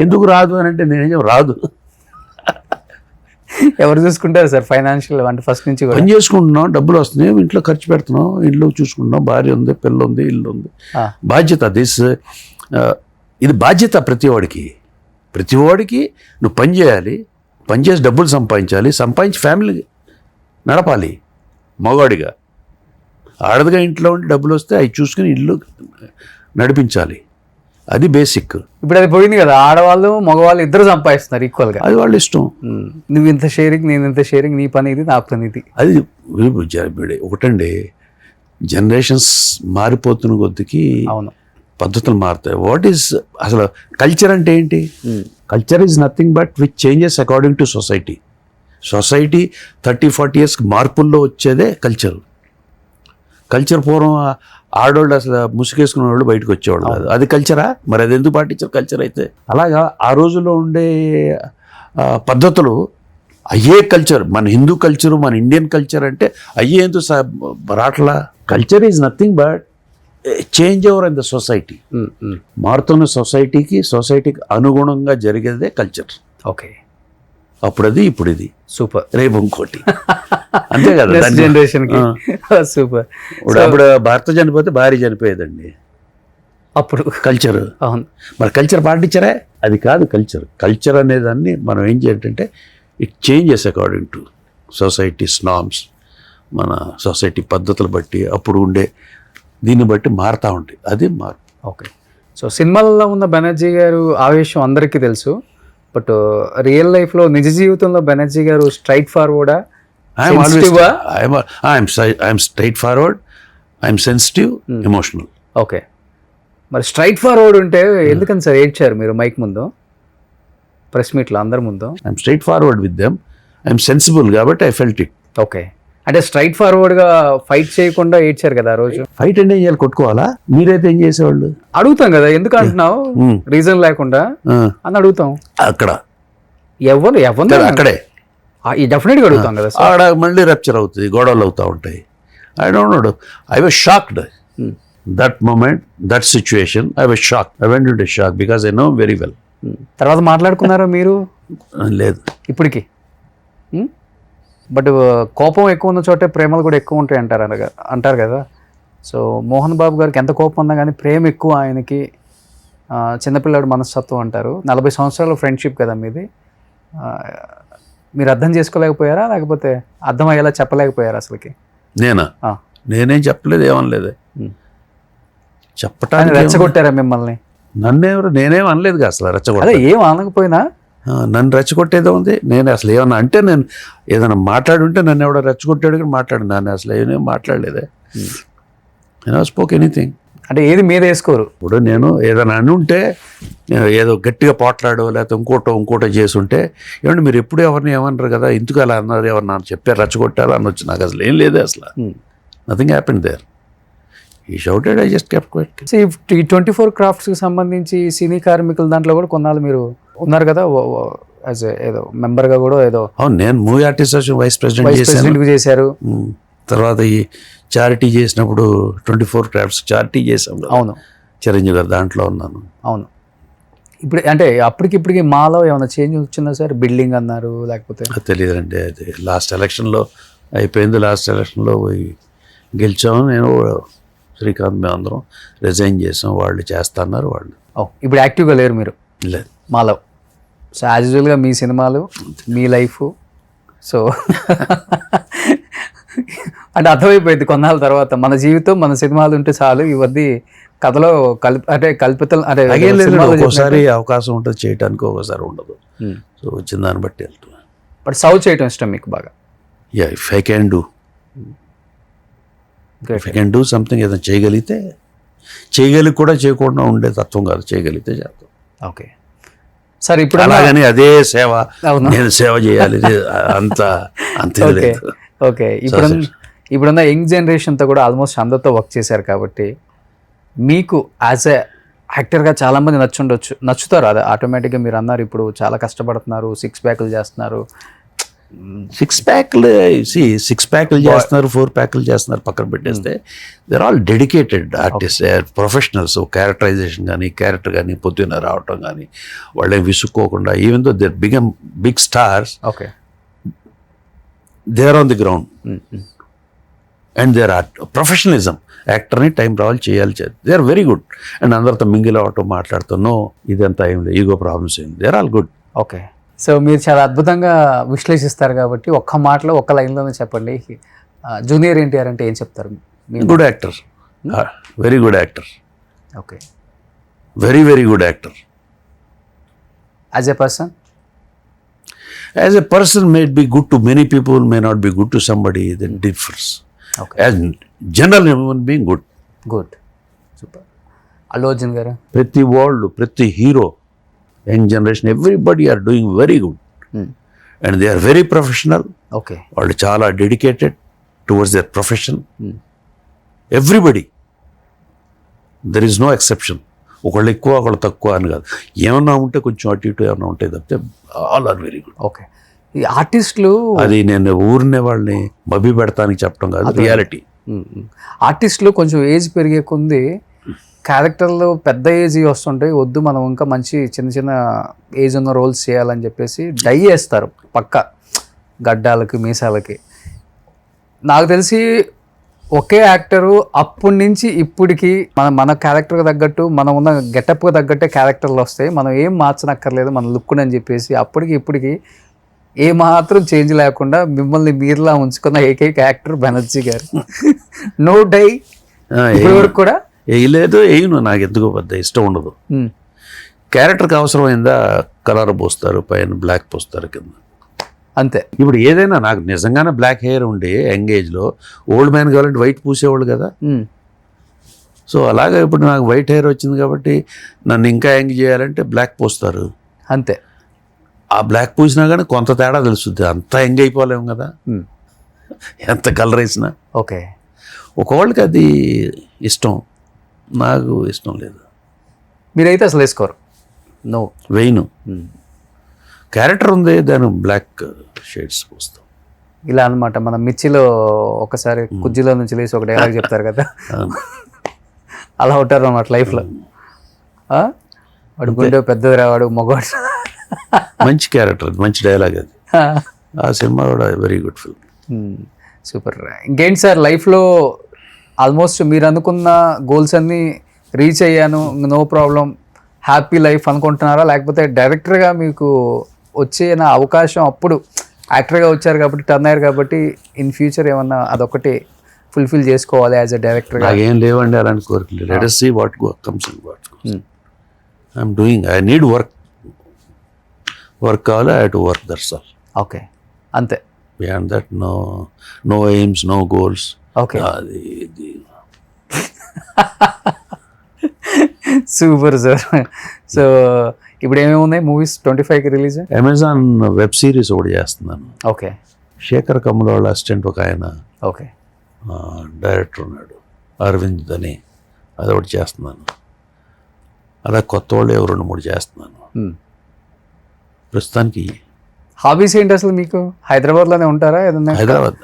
ఎందుకు రాదు అని అంటే నేనేం రాదు. ఎవరు చూసుకుంటారు సార్ ఫైనాన్షియల్? అంటే ఫస్ట్ నుంచి పని చేసుకుంటున్నాం, డబ్బులు వస్తున్నాయి, ఇంట్లో ఖర్చు పెడుతున్నాం, ఇల్లు చూసుకుంటున్నాం, భార్య ఉంది, పిల్ల ఉంది, ఇల్లు ఉంది, బాధ్యత. ఇది బాధ్యత ప్రతి వాడికి. ప్రతివాడికి నువ్వు పని చేయాలి, పని చేసి డబ్బులు సంపాదించాలి, సంపాదించి ఫ్యామిలీ నడపాలి మగవాడిగా. ఆడదిగా ఇంట్లో ఉండి డబ్బులు వస్తే అవి చూసుకుని ఇల్లు నడిపించాలి. అది బేసిక్. ఇప్పుడు అది పోయింది కదా, ఆడవాళ్ళు మగవాళ్ళు ఇద్దరు సంపాదిస్తున్నారు ఈక్వల్గా. అది వాళ్ళ ఇష్టం. నువ్వు ఇంత షేరింగ్, నేను ఇంత షేరింగ్, నీ పని ఇది, నా పని ఇది. అది ఒకటండి, జనరేషన్స్ మారిపోతున్న కొద్దికి అవును, పద్ధతులు మారుతాయి. వాట్ ఈస్ అసలు కల్చర్ అంటే ఏంటి? Culture is nothing but which changes according to society. Society 30-40 years మార్పుల్లో వచ్చేదే కల్చర్. కల్చర్ పూర్వం ఆడవాళ్ళు అసలు ముసుగేసుకునే వాళ్ళు బయటకు వచ్చేవాళ్ళు కాదు. అది కల్చరా? మరి అది ఎందుకు పాటించారు కల్చర్ అయితే? అలాగా ఆ రోజుల్లో ఉండే పద్ధతులు అయ్యే కల్చర్. మన హిందూ కల్చరు, మన ఇండియన్ కల్చర్ అంటే అయ్యే ఎందుకు రాట్లా? Culture is nothing but change over in the society. మారుతున్న సొసైటీకి అనుగుణంగా జరిగేదే కల్చర్. ఓకే, అప్పుడు అది, ఇప్పుడు ఇది, సూపర్, రేపు ఇంకోటి, అంతే కదా. జనరేషన్ కి సూపర్. అప్పుడు భర్త చనిపోతే భార్య చనిపోయేదండి అప్పుడు కల్చర్. అవును, మరి కల్చర్ పాటించరే? అది కాదు కల్చర్. కల్చర్ అనేదాన్ని మనం ఏం చేయాలంటే it changes according to societies norms. మన సొసైటీ పద్ధతులు బట్టి అప్పుడు ఉండే దీన్ని బట్టి మారుతూ ఉంటాయి. అది మార్పు. ఓకే. సో సినిమాల్లో ఉన్న బెనర్జీ గారు ఆవేశం అందరికీ తెలుసు, బట్ రియల్ లైఫ్లో, నిజ జీవితంలో బెనర్జీ గారు స్ట్రైట్ ఫార్వర్డా, I'm straight forward, I'm sensitive, emotional. Okay, మరి స్ట్రైట్ ఫార్వర్డ్ ఉంటే ఎందుకని సార్ ఏడ్చారు మీరు మైక్ ముందు, ప్రెస్ మీట్లో అందరి ముందు? I'm straight forward with them, I'm sensible కాబట్టి ఐ ఫెల్ట్ ఇట్. ఓకే, అంటే స్ట్రైట్ ఫార్వర్డ్గా ఫైట్ చేయకుండా ఏడ్చారు కదా ఆ రోజు. ఫైట్ అంటే ఏం చేయాలి? కొట్టుకోవాలా? మీరైతే ఏం చేసేవాళ్ళు? అడుగుతాం కదా, ఎందుకు అంటున్నావు రీజన్ లేకుండా అని అడుగుతాం. అక్కడ ఎవరు అక్కడే డెఫినెట్గా అడుగుతాం కదా. ఆడ మళ్ళీ రప్చర్ అవుతుంది, గొడవలు అవుతూ ఉంటాయి. I don't know, I was shocked that moment, that situation. I was shock, I went into shock because I know very well. తర్వాత మాట్లాడుకున్నారా మీరు? లేదు ఇప్పటికి. బట్ కోపం ఎక్కువ ఉన్న చోటే ప్రేమలు కూడా ఎక్కువ ఉంటాయి అంటారు కదా. సో మోహన్ బాబు గారికి ఎంత కోపం ఉన్నా కానీ ప్రేమ ఎక్కువ ఆయనకి. చిన్నపిల్లాడు మనస్తత్వం అంటారు. 40 సంవత్సరాల ఫ్రెండ్షిప్ కదా మీది. మీరు అర్థం చేసుకోలేకపోయారా, లేకపోతే అర్థమయ్యేలా చెప్పలేకపోయారా అసలుకి? నేనేం చెప్పలేదు, ఏమనలేదు. చెప్పటానికి రెచ్చగొట్టారా మిమ్మల్ని? నేనేం అనలేదు అసలు. రెచ్చగొట్ట ఏం అనకపోయినా నన్ను రెచ్చగొట్టేదే ఉంది. నేను అసలు ఏమన్నా అంటే, నేను ఏదైనా మాట్లాడుంటే నన్ను ఎవడో రెచ్చగొట్టాడు కానీ మాట్లాడు, నన్ను అసలు ఏమేమి మాట్లాడలేదే. నేను స్పోక్ ఎనీథింగ్. అంటే ఏది మీద వేసుకోరు. ఇప్పుడు నేను ఏదైనా అని ఉంటే, ఏదో గట్టిగా పోట్లాడో లేకపోతే ఇంకోటో చేసి ఉంటే, ఏమంటే మీరు ఎప్పుడు ఎవరిని ఏమన్నారు కదా, ఎందుకు అలా అన్నారు, ఎవరు నాకు చెప్పారు రెచ్చగొట్టారు అనొచ్చు. నాకు అసలు ఏం లేదే, అసలు nothing happened there. He shouted, I just kept quiet. ఈ 24 క్రాఫ్ట్స్కి సంబంధించి సినీ కార్మికుల దాంట్లో కూడా కొన్నాళ్ళు మీరు ఉన్నారు కదా, యాజ్ ఏదో మెంబర్గా కూడా ఏదో. అవును, నేను movie artist association vice president చేశారు. తర్వాత ఈ చారిటీ చేసినప్పుడు 24 క్రాఫ్ట్స్ చారిటీ చేసాం. అవును, చిరంజీవి గారు దాంట్లో ఉన్నాను. అవును. ఇప్పుడు అంటే అప్పటికిప్పటికి మాలో ఏమైనా చేంజ్ వచ్చిందా సార్? బిల్డింగ్ అన్నారు, లేకపోతే తెలియదండి. అది లాస్ట్ ఎలక్షన్లో అయిపోయింది. లాస్ట్ ఎలక్షన్లో గెలిచాము. నేను శ్రీకాంత్ మేము అందరం రిజైన్ చేసాం. వాళ్ళు చేస్తున్నారు. వాళ్ళు ఇప్పుడు యాక్టివ్గా లేరు మీరు? లేదు మాలో. సో యాజ్ యూజువల్గా మీ సినిమాలు, మీ లైఫ్. సో అంటే అర్థమైపోయింది కొన్నాళ్ళ తర్వాత, మన జీవితం మన సినిమాలు ఉంటే చాలు, ఇవన్నీ కథలో కల్పితం. అంటే ఒకసారి అవకాశం ఉంటుంది చేయడానికి, ఒకసారి ఉండదు. సో వచ్చిన దాన్ని బట్టి వెళ్తున్నాను. బట్ సర్వ్ చేయడం ఇష్టం మీకు బాగా? Yeah, if I can do something, ఏదైనా చేయగలిగి కూడా చేయకుండా ఉండే తత్వం కాదు, చేయగలిగితే చేస్తాం. Okay sir. ఇప్పుడు అలాగని అదే సేవ, నేను సేవ చేయాలి అంతే లేదు. ఓకే, ఇప్పుడున్న యంగ్ జనరేషన్తో కూడా ఆల్మోస్ట్ అందరితో వర్క్ చేశారు కాబట్టి మీకు యాజ్ ఎ యాక్టర్గా చాలామంది నచ్చుతారు. అది ఆటోమేటిక్గా మీరు అన్నారు, ఇప్పుడు చాలా కష్టపడుతున్నారు, 6 ప్యాక్లు చేస్తున్నారు. 6 ప్యాక్లు చేస్తున్నారు, 4 ప్యాక్లు చేస్తున్నారు పక్కన పెట్టేస్తే, there all dedicated artist, professionals. Characterization కానీ, క్యారెక్టర్ కానీ, పొద్దున్న రావటం కానీ, వాళ్ళేం విసుక్కోకుండా, even though there became big stars, okay, they are on the ground and there are professionalism. యాక్టర్ని టైం రావాలి చేయాలి, they are very good. And అందరితో మింగిల్ అవ్వటం, మాట్లాడుతూ నో ఇదంతా ఏం లేదు, ఈగో ప్రాబ్లమ్స్ ఏం, they are all good. Okay. So మీరు చాలా అద్భుతంగా విశ్లేషిస్తారు కాబట్టి ఒక్క మాటలో ఒక్క లైన్లోనే చెప్పండి, జూనియర్ ఎన్టీఆర్ అంటే ఏం చెప్తారు? Good actor, very good actor, okay. Very very good actor. As a person? As a person may be good to many people, may not be good to somebody, that differs. Okay. As general human being, good. Good, super. Allu Arjun garu? ప్రతి వాళ్ళు, ప్రతి hero, young generation, everybody are doing very good. And they are very professional. Okay. వాళ్ళు చాలా dedicated towards their profession. Everybody, there is no exception. ఒకళ్ళు ఎక్కువ ఒకళ్ళు తక్కువ అని కాదు, ఏమన్నా ఉంటే కొంచెం అటు ఇటు ఏమన్నా ఉంటే తప్పితే all are very good. Okay. ఈ ఆర్టిస్టులు, అది నేను ఊరినే వాళ్ళని మభ్య పెడతానికి చెప్పడం కాదు, రియాలిటీ. ఆర్టిస్టులు కొంచెం ఏజ్ పెరిగే కొంది క్యారెక్టర్లు పెద్ద ఏజ్ వస్తుంటాయి, వద్దు మనం ఇంకా మంచి చిన్న చిన్న ఏజ్ ఉన్న రోల్స్ చేయాలని చెప్పేసి డై వేస్తారు పక్క గడ్డాలకి మీసాలకి. నాకు తెలిసి ఒకే యాక్టరు అప్పటి నుంచి ఇప్పటికి మన క్యారెక్టర్కి తగ్గట్టు, మనం ఉన్న గెటప్కి తగ్గట్టే క్యారెక్టర్లు వస్తాయి, మనం ఏం మార్చనక్కర్లేదు మన లుక్ని అని చెప్పేసి అప్పటికి ఇప్పటికి ఏ మాత్రం చేంజ్ లేకుండా మిమ్మల్ని మీరులా ఉంచుకున్న ఏకైక యాక్టర్ బెనర్జీ గారు. నో డై ఇప్పటి వరకు కూడా వేయలేదు, వేయను, నాకు ఎందుకో పెద్ద ఇష్టం ఉండదు. క్యారెక్టర్కి అవసరమైందా కలర్ పోస్తారు, పైన బ్లాక్ పోస్తారు కింద, అంతే. ఇప్పుడు ఏదైనా నాకు నిజంగానే బ్లాక్ హెయిర్ ఉండి యంగ్ ఏజ్లో, ఓల్డ్ మ్యాన్ కావాలంటే వైట్ పూసేవాళ్ళు కదా. సో అలాగే ఇప్పుడు నాకు వైట్ హెయిర్ వచ్చింది కాబట్టి నన్ను ఇంకా యంగ్ చేయాలంటే బ్లాక్ పోస్తారు, అంతే. ఆ బ్లాక్ పూసినా కానీ కొంత తేడా తెలుస్తుంది, అంత యంగ్ అయిపోలేము కదా ఎంత కలర్ వేసినా. ఓకే. ఒకవాళ్ళకి అది ఇష్టం, నాకు ఇష్టం లేదు. మీరైతే అసలు వేసుకోరు? నో, వేయను. క్యారెక్టర్ ఉంది, దాని బ్లాక్ షేడ్స్ పోస్తాం. ఇలా అనమాట. మనం మిర్చిలో ఒకసారి కుజ్జిలో నుంచి లేచి ఒక డైలాగ్ చెప్తారు కదా, అలా ఉంటారు అన్నమాట లైఫ్లో. వాడు గుండె పెద్దది రావాడు మగవాడు. మంచి క్యారెక్టర్, మంచి డైలాగ్ అది. ఆ సినిమా కూడా వెరీ గుడ్ ఫిల్మ్. సూపర్. ఇంకేంటి సార్, లైఫ్లో ఆల్మోస్ట్ మీరు అనుకున్న గోల్స్ అన్నీ రీచ్ అయ్యాను, నో ప్రాబ్లం, హ్యాపీ లైఫ్ అనుకుంటున్నారా? లేకపోతే డైరెక్టర్గా మీకు వచ్చే నా అవకాశం, అప్పుడు యాక్టర్గా వచ్చారు కాబట్టి, టర్న్ అయ్యారు కాబట్టి, ఇన్ ఫ్యూచర్ ఏమన్నా అదొకటి ఫుల్ఫిల్ చేసుకోవాలి యాజ్ అ డైరెక్టర్గా? నాకేం లేవండి అలాంటి కోరికలు. Let us see what comes and what goes. I'm doing, I need work కావాలి, I have to work, that's all. Okay, అంతే. Beyond that, no aims, no goals. Okay. అది సూపర్ సార్. సో ఇప్పుడు ఏమేమి ఉన్నాయి మూవీస్? 25కి release. Amazon web series ఒకటి చేస్తున్నాను. Okay. Shekhar Kammula వాళ్ళ అసిస్టెంట్ ఒక ఆయన ఓకే డైరెక్టర్ ఉన్నాడు, అరవింద్ అని, అది ఒకటి చేస్తున్నాను. అలా కొత్త వాళ్ళు 2-3 చేస్తున్నాను ప్రస్తుతానికి. హాబీస్ ఏంటి అసలు మీకు? హైదరాబాద్లోనే ఉంటారా? ఏదన్నా హైదరాబాద్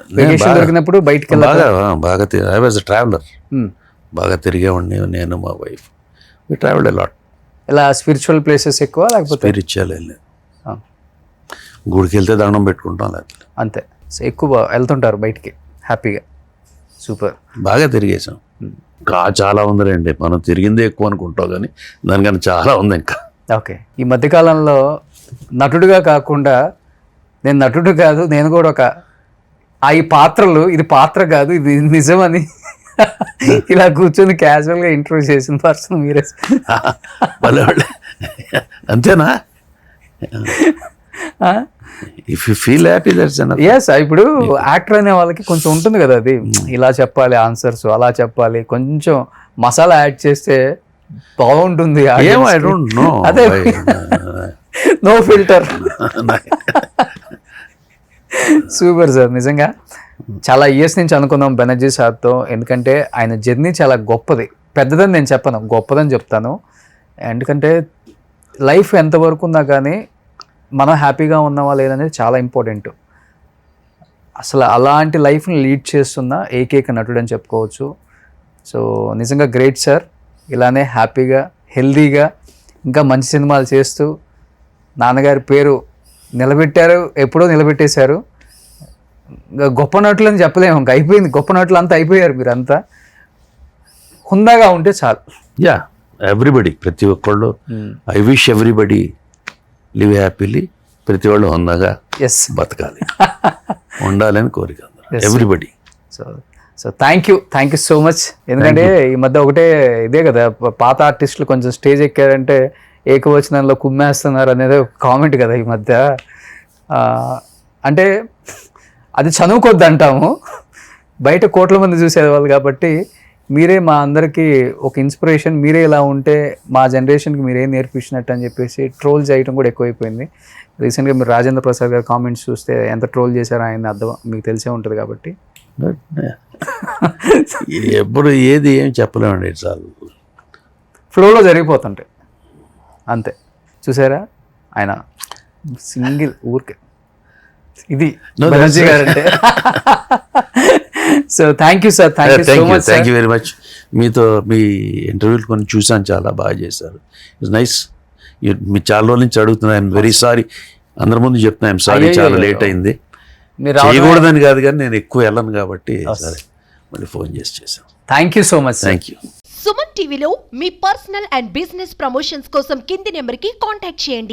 దొరికినప్పుడు బయటికి బాగా ఐ వాజ్ అ ట్రావెలర్, బాగా తిరిగేవాడిని నేను, మా wife. We travelled a lot. ఇలా స్పిరిచువల్ ప్లేసెస్ ఎక్కువ, లేకపోతే స్పిరిచువల్ వెళ్ళలేదు, గుడికి వెళ్తే దండం పెట్టుకుంటాం, లేకపోతే అంతే. సో ఎక్కువ వెళ్తుంటారు బయటికి హ్యాపీగా. సూపర్. బాగా తిరిగేసాం. ఇంకా చాలా ఉందిలేండి, మనం తిరిగిందే ఎక్కువ అనుకుంటాం కానీ దానికన్నా చాలా ఉంది ఇంకా. ఓకే. ఈ మధ్యకాలంలో నటుడిగా కాకుండా, నేను నటుడు కాదు, నేను కూడా ఒక ఈ పాత్రలు, ఇది పాత్ర కాదు, ఇది నిజమని ఇలా కూర్చొని క్యాజువల్గా ఇంటర్వ్యూ చేసిన పర్సన్ మీరే. అంతేనా? If you feel happy that's enough. Yes. ఇప్పుడు యాక్టర్ అనే వాళ్ళకి కొంచెం ఉంటుంది కదా, అది ఇలా చెప్పాలి ఆన్సర్స్, అలా చెప్పాలి, కొంచెం మసాలా యాడ్ చేస్తే బాగుంటుంది. ఐ డోంట్ నో, అదే నో ఫిల్టర్. Super sir. నిజంగా చాలా ఇయర్స్ నుంచి అనుకున్నాం బెనర్జీ సార్తో, ఎందుకంటే ఆయన జర్నీ చాలా గొప్పది. పెద్దదని నేను చెప్పను, గొప్పదని చెప్తాను. ఎందుకంటే లైఫ్ ఎంతవరకు ఉన్నా కానీ మనం హ్యాపీగా ఉన్నావా లేదనేది చాలా ఇంపార్టెంట్. అసలు అలాంటి లైఫ్ని లీడ్ చేస్తున్న ఏకైక నటుడు అని చెప్పుకోవచ్చు. సో నిజంగా గ్రేట్ సార్. ఇలానే హ్యాపీగా, హెల్దీగా ఇంకా మంచి సినిమాలు చేస్తూ నాన్నగారి పేరు నిలబెట్టారు, ఎప్పుడో నిలబెట్టేశారు. ఇంకా గొప్ప నటులు అని చెప్పలేము, ఇంకా అయిపోయింది, గొప్ప నటులు అంతా అయిపోయారు మీరంతా. హుందాగా ఉంటే చాలు. యా, ఎవ్రీబడి, ప్రతి ఒక్కళ్ళు, I wish everybody live happily. ప్రతి వాళ్ళు హుందాగా ఎస్ బతకాలి, ఉండాలని కోరిక everybody. So thank you so much. ఎందుకంటే ఈ మధ్య ఒకటే ఇదే కదా, పాత ఆర్టిస్టులు కొంచెం స్టేజ్ ఎక్కారంటే ఏకవచనంలో కుమ్మేస్తున్నారు అనేది ఒక కామెంట్ కదా ఈ మధ్య. అంటే అది చదువుకోద్దు అంటాము, బయట కోట్ల మంది చూసేవాళ్ళు కాబట్టి మీరే మా అందరికీ ఒక ఇన్స్పిరేషన్. మీరే ఇలా ఉంటే మా జనరేషన్కి మీరేం నేర్పించినట్టు అని చెప్పేసి ట్రోల్ చేయడం కూడా ఎక్కువైపోయింది. రీసెంట్గా మీరు రాజేంద్ర ప్రసాద్ గారి కామెంట్స్ చూస్తే ఎంత ట్రోల్ చేశారో ఆయన అర్థం మీకు తెలిసే ఉంటుంది కాబట్టి. ఎప్పుడు ఏది ఏం చెప్పలేమండి, చాలు ఫ్లోలో జరిగిపోతుంటాయి అంతే. చూసారా ఆయన సింగిల్ ఊరికే ఇది బెనర్జీ గారు అంటే. So thank you sir, thank you so much. Thank you very much. మీతో మీ ఇంటర్వ్యూలు కొన్ని చూసాను, చాలా బాగా చేశారు. It's nice. మీ చాలా రోజుల నుంచి అడుగుతున్నా, ఐఎమ్ వెరీ సారీ, అందరి ముందు చెప్తున్నా, ఐఎమ్ సారీ, చాలా లేట్ అయింది. మీరు చేయకూడదని కాదు కానీ నేను ఎక్కువ వెళ్ళను కాబట్టి సరే మళ్ళీ ఫోన్ చేశాను. Thank you so much. Thank you. Suman టీవీలో మీ పర్సనల్ అండ్ బిజినెస్ ప్రమోషన్స్ కోసం కింది నెంబర్కి కాంటాక్ట్ చేయండి.